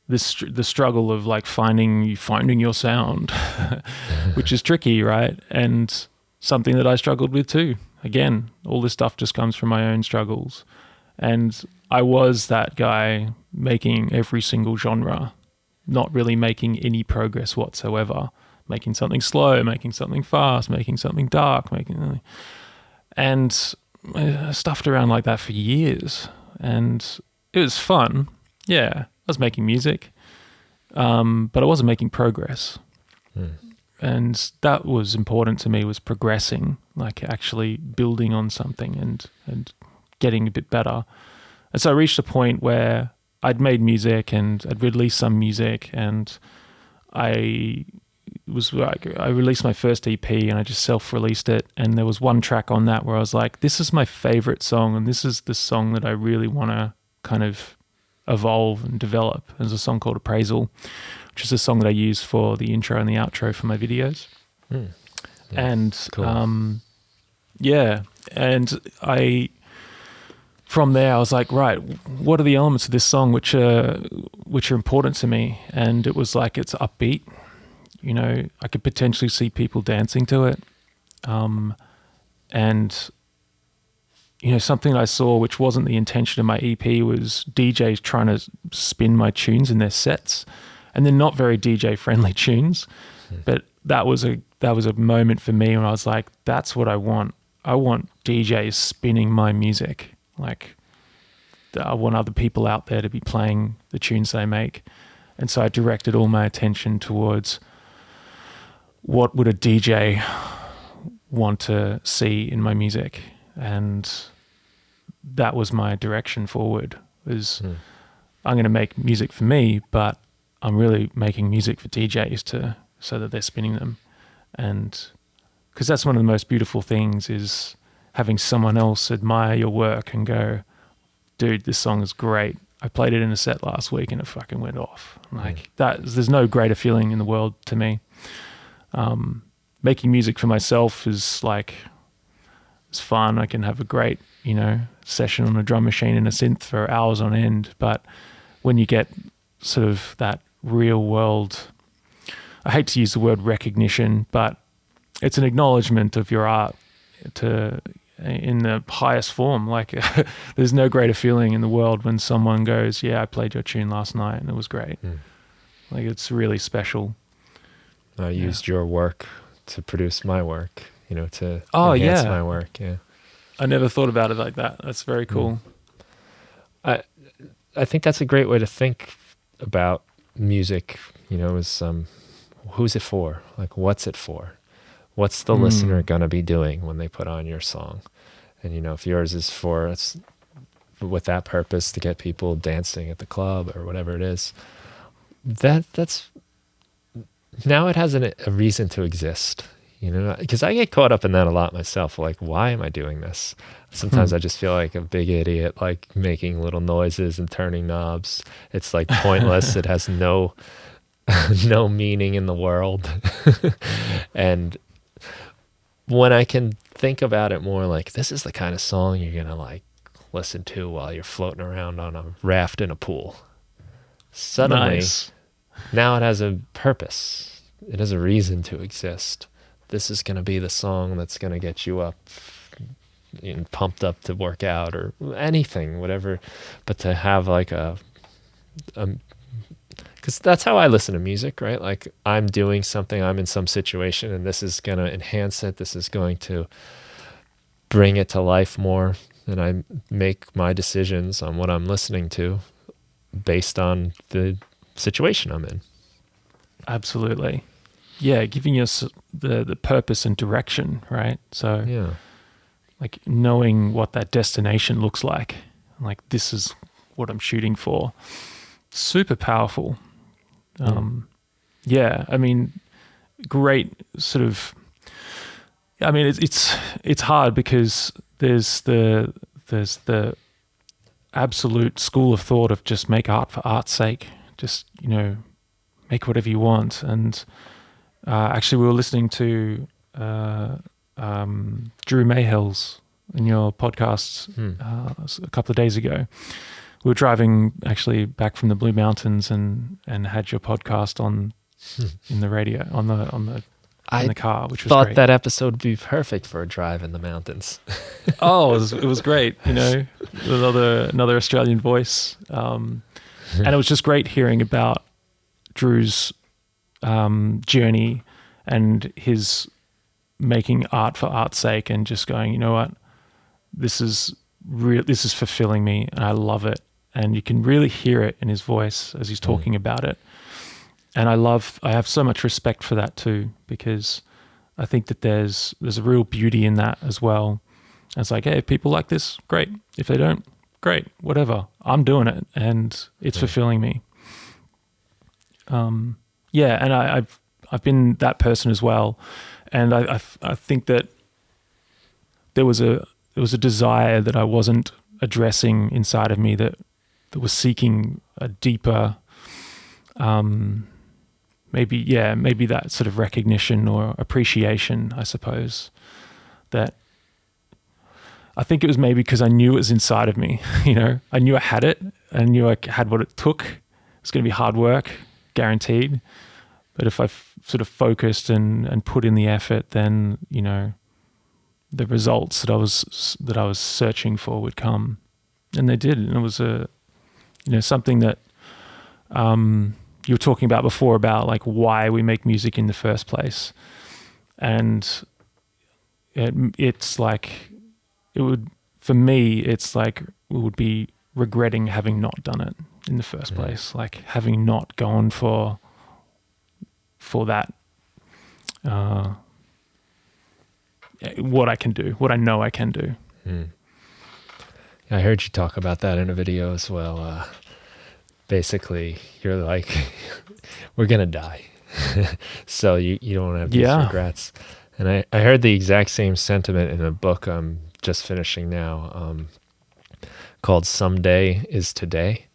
the struggle of like finding your sound, which is tricky, right? And something that I struggled with too. Again, all this stuff just comes from my own struggles, and I was that guy making every single genre, not really making any progress whatsoever, making something slow, making something fast, making something dark, and I stuffed around like that for years, and it was fun. Yeah, I was making music, but I wasn't making progress. And that was important to me, was progressing, like actually building on something and getting a bit better. And so I reached a point where I'd made music and I'd released some music, and I released my first EP and I just self-released it. And there was one track on that where I was like, this is my favorite song, and this is the song that I really want to kind of evolve and develop. There's a song called Appraisal, which is a song that I use for the intro and the outro for my videos. Yeah, And cool. yeah, and from there I was like, right, what are the elements of this song which are important to me? And it was like, it's upbeat. You know, I could potentially see people dancing to it. And, you know, something I saw, which wasn't the intention of my EP, was DJs trying to spin my tunes in their sets. And they're not very DJ friendly tunes. But that was a moment for me when I was like, that's what I want. I want DJs spinning my music. Like, I want other people out there to be playing the tunes they make. And so I directed all my attention towards what would a DJ want to see in my music. And that was my direction forward, was I'm going to make music for me, but I'm really making music for DJs so that they're spinning them. And because that's one of the most beautiful things, is having someone else admire your work and go, dude, this song is great. I played it in a set last week and it fucking went off. Like that, there's no greater feeling in the world to me. Making music for myself is like, it's fun. I can have a great, you know, session on a drum machine and a synth for hours on end. But when you get sort of that real world, I hate to use the word recognition, but it's an acknowledgement of your art in the highest form. Like there's no greater feeling in the world when someone goes, yeah, I played your tune last night and it was great. Like, it's really special. I used your work to produce my work, you know, to enhance my work. Yeah. I never thought about it like that. That's very cool. I think that's a great way to think about music, you know, is who's it for? Like, what's it for? What's the listener going to be doing when they put on your song? And, you know, if yours is with that purpose to get people dancing at the club or whatever it is, that's now it has a reason to exist, you know, because I get caught up in that a lot myself. Like, why am I doing this? Sometimes I just feel like a big idiot, like making little noises and turning knobs. It's like pointless. It has no no meaning in the world. And when I can think about it more, like this is the kind of song you're gonna like listen to while you're floating around on a raft in a pool. Suddenly, Nice. now it has a purpose. It has a reason to exist. This is going to be the song that's going to get you up and pumped up to work out or anything, whatever. But to have like because that's how I listen to music, right? Like I'm doing something, I'm in some situation, and this is going to enhance it. This is going to bring it to life more. And I make my decisions on what I'm listening to based on the situation I'm in. Absolutely. Yeah, giving us the purpose and direction, right? So Yeah. like knowing what that destination looks like this is what I'm shooting for. Super powerful. Yeah, I mean, great sort of. I mean, it's hard because there's the absolute school of thought of just make art for art's sake, just make whatever you want. And actually, we were listening to Drew Mayhill's in your podcast a couple of days ago. We were driving actually back from the Blue Mountains and had your podcast on in the radio in the car, which was thought great. that episode would be perfect for a drive in the mountains. Oh, it was great. Another Australian voice, and it was just great hearing about Drew's journey and his making art for art's sake, and just going, you know what, this is real. This is fulfilling me, and I love it. And you can really hear it in his voice as he's talking about it. And I have so much respect for that too, because I think that there's a real beauty in that as well. And it's like, hey, if people like this, great. If they don't, great. Whatever. I'm doing it, and it's fulfilling me. Yeah, and I've been that person as well, and I think that there was a desire that I wasn't addressing inside of me that was seeking a deeper, maybe that sort of recognition or appreciation, I suppose. That I think it was maybe because I knew it was inside of me. I knew I had it. I knew I had what it took. It's going to be hard work, guaranteed. But if I sort of focused and put in the effort, then the results that I was searching for would come, and they did. And it was something that you were talking about before, about like why we make music in the first place. And it's like, for me, it's like it would be regretting having not done it in the first place, like having not gone for that, what I can do, what I know I can do. I heard you talk about that in a video as well. Basically, you're like, we're going to die. So you don't have these regrets. And I heard the exact same sentiment in a book I'm just finishing now, called Someday is Today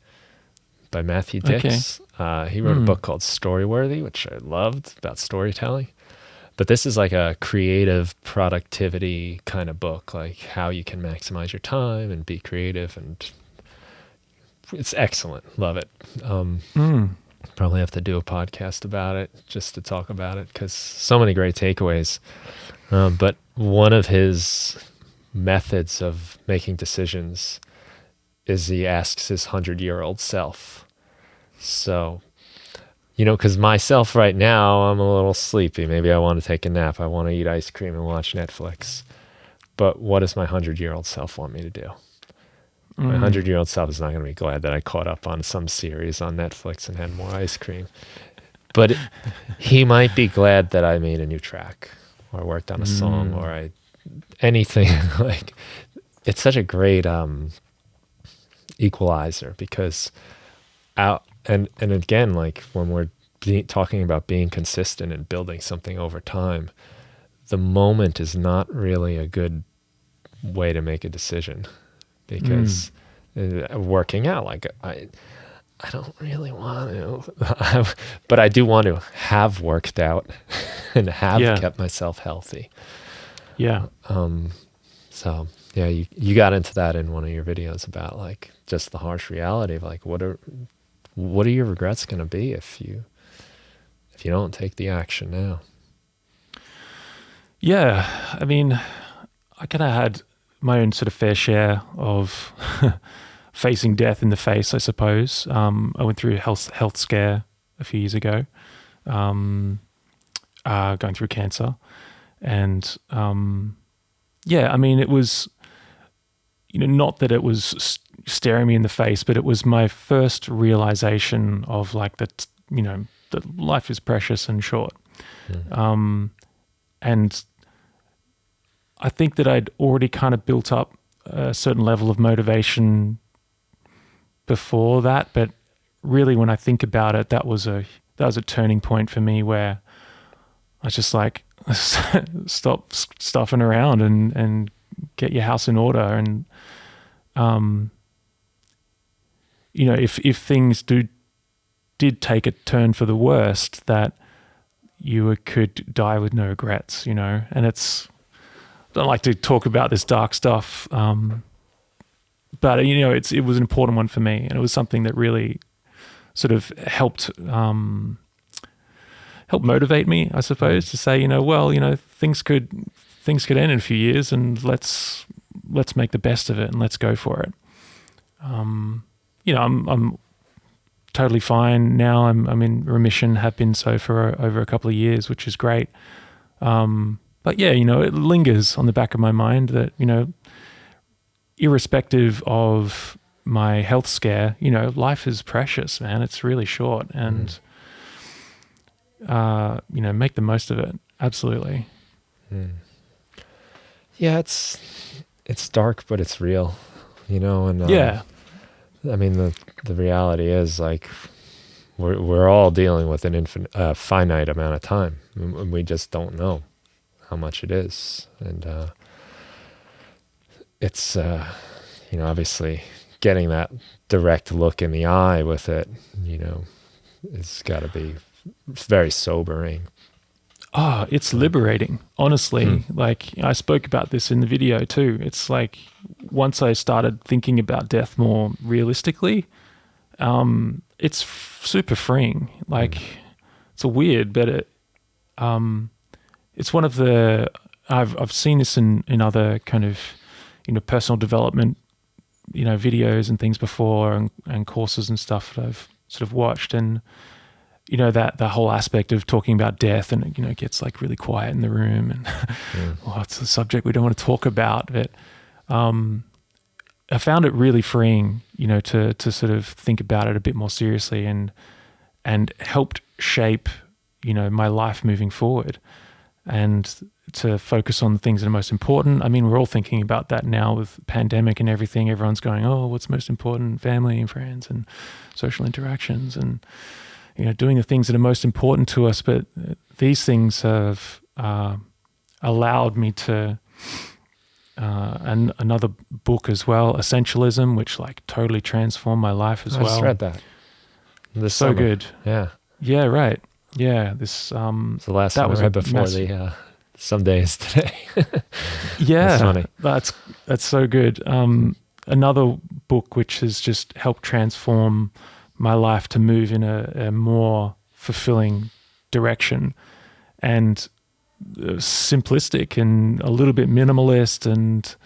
by Matthew Dix. Okay. He wrote a book called Storyworthy, which I loved, about storytelling. But this is like a creative productivity kind of book, like how you can maximize your time and be creative. And it's excellent. Love it. Probably have to do a podcast about it just to talk about it, because so many great takeaways. But one of his methods of making decisions is he asks his 100-year-old self. So, because myself right now, I'm a little sleepy. Maybe I want to take a nap. I want to eat ice cream and watch Netflix. But what does my 100-year-old self want me to do? My 100-year-old self is not going to be glad that I caught up on some series on Netflix and had more ice cream. But he might be glad that I made a new track or worked on a song or anything. Like, it's such a great equalizer, because and again, like when we're talking about being consistent and building something over time, the moment is not really a good way to make a decision, because working out, like I don't really want to, but I do want to have worked out and have kept myself healthy. Yeah. So yeah, you got into that in one of your videos about like just the harsh reality of like, what are your regrets going to be if you don't take the action now? Yeah. I mean, I kind of had my own sort of fair share of facing death in the face, I suppose. I went through a health scare a few years ago, going through cancer. And yeah, I mean, it was, not that it was staring me in the face, but it was my first realization of like that, that life is precious and short. And I think that I'd already kind of built up a certain level of motivation before that, but really when I think about it, that was a turning point for me where I was just like, stop stuffing around and get your house in order. And, if things did take a turn for the worst, that you could die with no regrets, and I don't like to talk about this dark stuff, but it was an important one for me, and it was something that really sort of helped motivate me, I suppose, to say, things could end in a few years, and let's make the best of it, and let's go for it. I'm totally fine now. I'm in remission, have been so for over a couple of years, which is great. But yeah, it lingers on the back of my mind that, irrespective of my health scare, life is precious, man. It's really short, and make the most of it. Absolutely. Yeah, it's dark, but it's real, and yeah. I mean, the reality is like we're all dealing with an finite amount of time, and we just don't know how much it is, and it's obviously getting that direct look in the eye with it, it's got to be very sobering. Oh, it's liberating, honestly. Like I spoke about this in the video too. It's like once I started thinking about death more realistically, it's super freeing. Like it's a weird, but it's one of the, I've seen this in other kind of, personal development, videos and things before, and courses and stuff that I've sort of watched, and that the whole aspect of talking about death, and it gets like really quiet in the room, and it's a subject we don't want to talk about, but I found it really freeing, to sort of think about it a bit more seriously, and helped shape, my life moving forward, and to focus on the things that are most important. I mean, we're all thinking about that now with pandemic and everything. Everyone's going, oh, what's most important? Family and friends and social interactions, and doing the things that are most important to us. But these things have allowed me to, and another book as well, Essentialism, which like totally transformed my life as well. I just read that. This so summer. Good. Yeah. Yeah. Right. Yeah. This. It's the last one I read before the Some Days Today. Yeah. That's funny. That's so good. Another book which has just helped transform my life to move in a more fulfilling direction, and simplistic and a little bit minimalist, and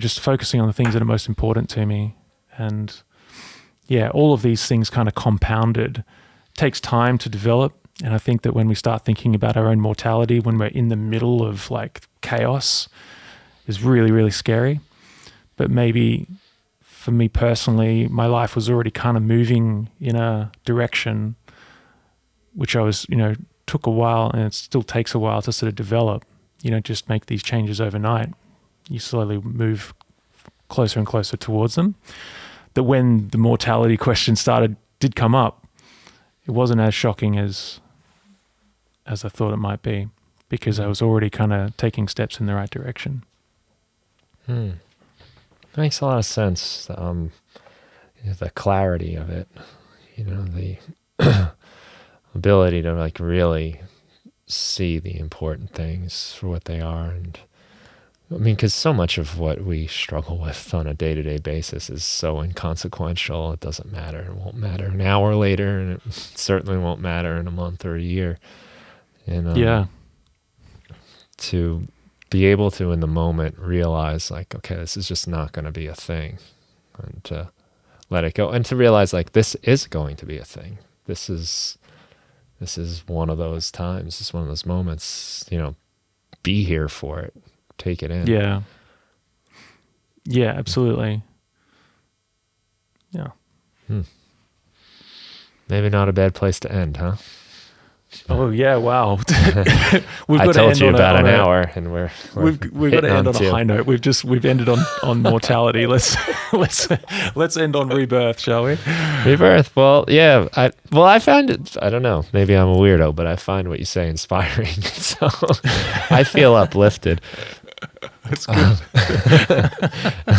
just focusing on the things that are most important to me. And yeah, all of these things kind of compounded. Takes time to develop, and I think that when we start thinking about our own mortality, when we're in the middle of like chaos, is really, really scary. But maybe for me personally, my life was already kind of moving in a direction which I was, took a while, and it still takes a while to sort of develop. You don't just make these changes overnight. You slowly move closer and closer towards them. that when the mortality question did come up, it wasn't as shocking as I thought it might be, because I was already kind of taking steps in the right direction. Makes a lot of sense. The clarity of it, the ability to like really see the important things for what they are. And I mean, because so much of what we struggle with on a day-to-day basis is so inconsequential. It doesn't matter. It won't matter an hour later, and it certainly won't matter in a month or a year. And to be able to, in the moment, realize like, okay, this is just not going to be a thing, and to let it go, and to realize like this is going to be a thing. This is one of those times. It's one of those moments. Be here for it. Take it in. Yeah. Yeah, absolutely. Yeah. Maybe not a bad place to end, huh? Oh yeah! Wow. I told you about an hour, and we've got to end on a high note. We've ended on mortality. Let's end on rebirth, shall we? Rebirth. Well, yeah. I found it. I don't know. Maybe I'm a weirdo, but I find what you say inspiring. So I feel uplifted. That's good.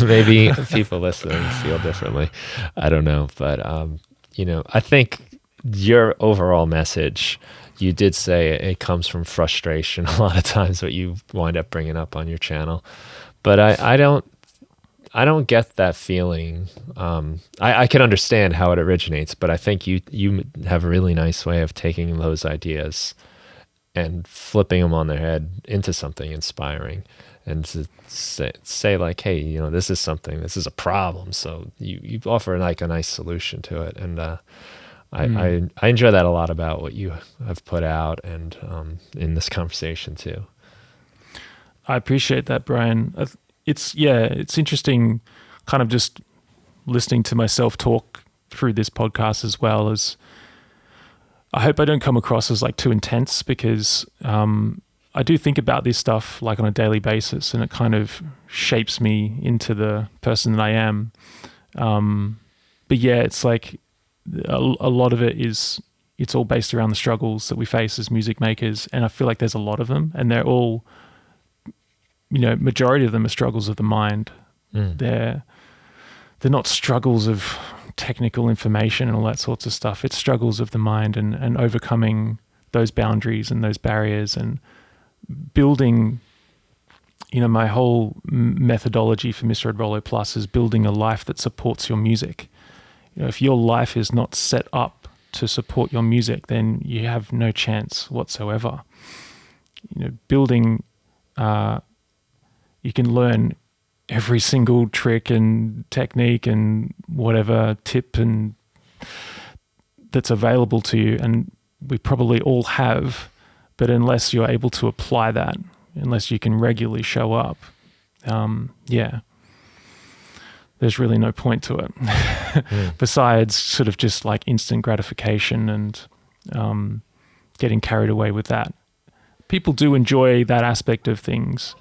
Maybe people listening feel differently. I don't know, but I think your overall message. You did say it comes from frustration a lot of times, what you wind up bringing up on your channel, but I don't get that feeling. I can understand how it originates, but I think you have a really nice way of taking those ideas and flipping them on their head into something inspiring, and to say like, hey, this is a problem. So you offer like a nice solution to it, and I enjoy that a lot about what you have put out, and in this conversation too. I appreciate that, Brian. It's interesting kind of just listening to myself talk through this podcast, as well as I hope I don't come across as like too intense, because I do think about this stuff like on a daily basis, and it kind of shapes me into the person that I am. But yeah, it's like a lot of it's all based around the struggles that we face as music makers, and I feel like there's a lot of them, and they're all, majority of them are struggles of the mind. They're not struggles of technical information and all that sorts of stuff. It's struggles of the mind, and overcoming those boundaries and those barriers, and building, my whole methodology for Mr Ed Rollo Plus is building a life that supports your music. If your life is not set up to support your music, then you have no chance whatsoever. Building, you can learn every single trick and technique and whatever tip and that's available to you, and we probably all have, but unless you're able to apply that, unless you can regularly show up, there's really no point to it. Besides sort of just like instant gratification and getting carried away with that. People do enjoy that aspect of things.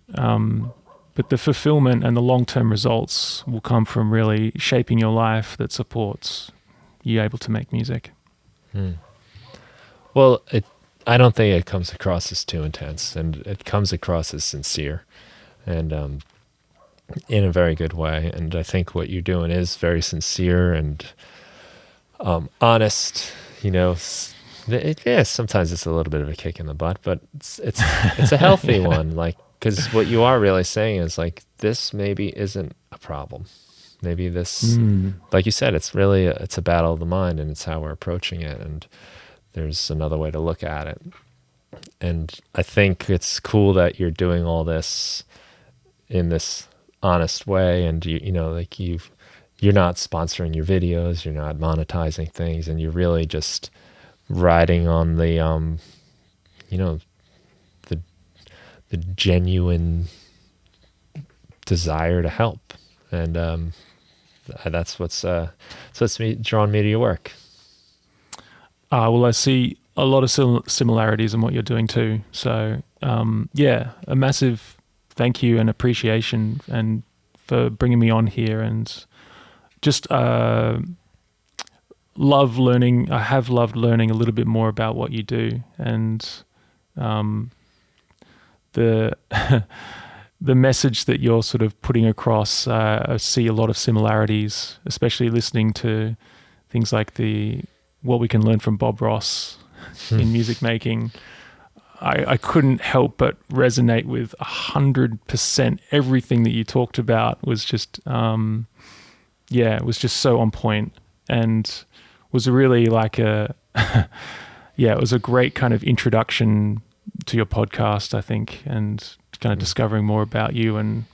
But the fulfillment and the long-term results will come from really shaping your life that supports you able to make music. Well, I don't think it comes across as too intense, and it comes across as sincere, and in a very good way. And I think what you're doing is very sincere and honest. Sometimes it's a little bit of a kick in the butt, but it's a healthy one. Like, because what you are really saying is like, this maybe isn't a problem. Maybe this, like you said, it's a battle of the mind, and it's how we're approaching it. And there's another way to look at it. And I think it's cool that you're doing all this in this honest way, and you're not sponsoring your videos, you're not monetizing things, and you're really just riding on the the genuine desire to help, and that's what's drawn me to your work. Well, I see a lot of similarities in what you're doing too. So a massive thank you and appreciation and for bringing me on here, and just love learning. I have loved learning a little bit more about what you do, and the the message that you're sort of putting across. I see a lot of similarities, especially listening to things like what we can learn from Bob Ross in music making. I couldn't help but resonate with 100%. Everything that you talked about was just, it was just so on point, and was really like it was a great kind of introduction to your podcast, I think, and kind of discovering more about you and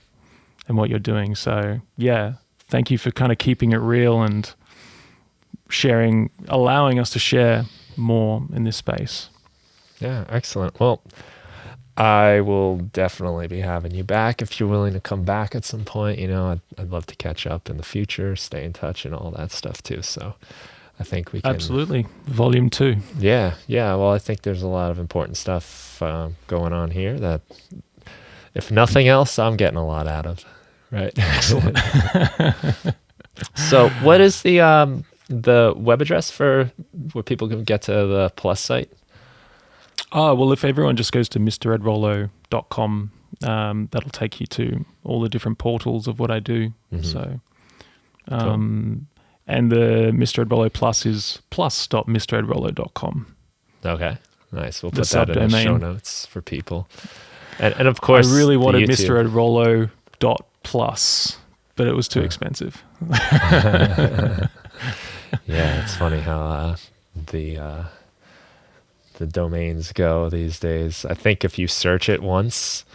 what you're doing. So yeah, thank you for kind of keeping it real and allowing us to share more in this space. Yeah, excellent. Well, I will definitely be having you back if you're willing to come back at some point. I'd love to catch up in the future, stay in touch and all that stuff too. So I think we can... Absolutely. Volume 2. Yeah. Well, I think there's a lot of important stuff going on here that, if nothing else, I'm getting a lot out of. Right. Excellent. So what is the web address for where people can get to the Plus site? Oh, well, if everyone just goes to mredrollo.com, that'll take you to all the different portals of what I do. Mm-hmm. So, cool. And the Mr. Ed Rollo Plus is plus.mredrollo.com. Okay, nice. We'll put that in the show notes for people. And of course, I really wanted Mr. Ed Rollo .plus, but it was too expensive. Yeah, it's funny how the domains go these days. I think if you search it once,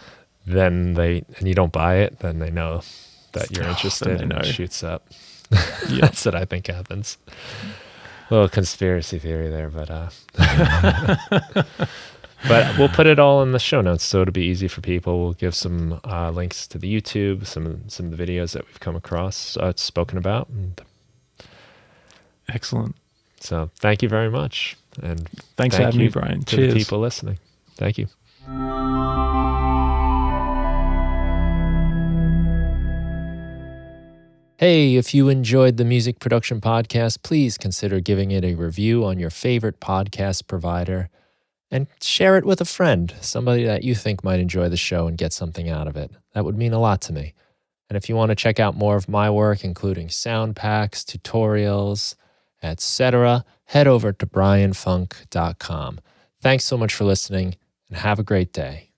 and you don't buy it, then they know that you're interested and it shoots up. Yeah. That's what I think happens. A little conspiracy theory there, but but we'll put it all in the show notes so it'll be easy for people. We'll give some links to the YouTube, some of the videos that we've come across, spoken about. Excellent. So thank you very much. And thanks for having me, Brian. To Cheers. the people listening. Thank you. Hey, if you enjoyed the Music Production Podcast, please consider giving it a review on your favorite podcast provider and share it with a friend, somebody that you think might enjoy the show and get something out of it. That would mean a lot to me. And if you want to check out more of my work, including sound packs, tutorials, etc., head over to brianfunk.com. Thanks so much for listening, and have a great day.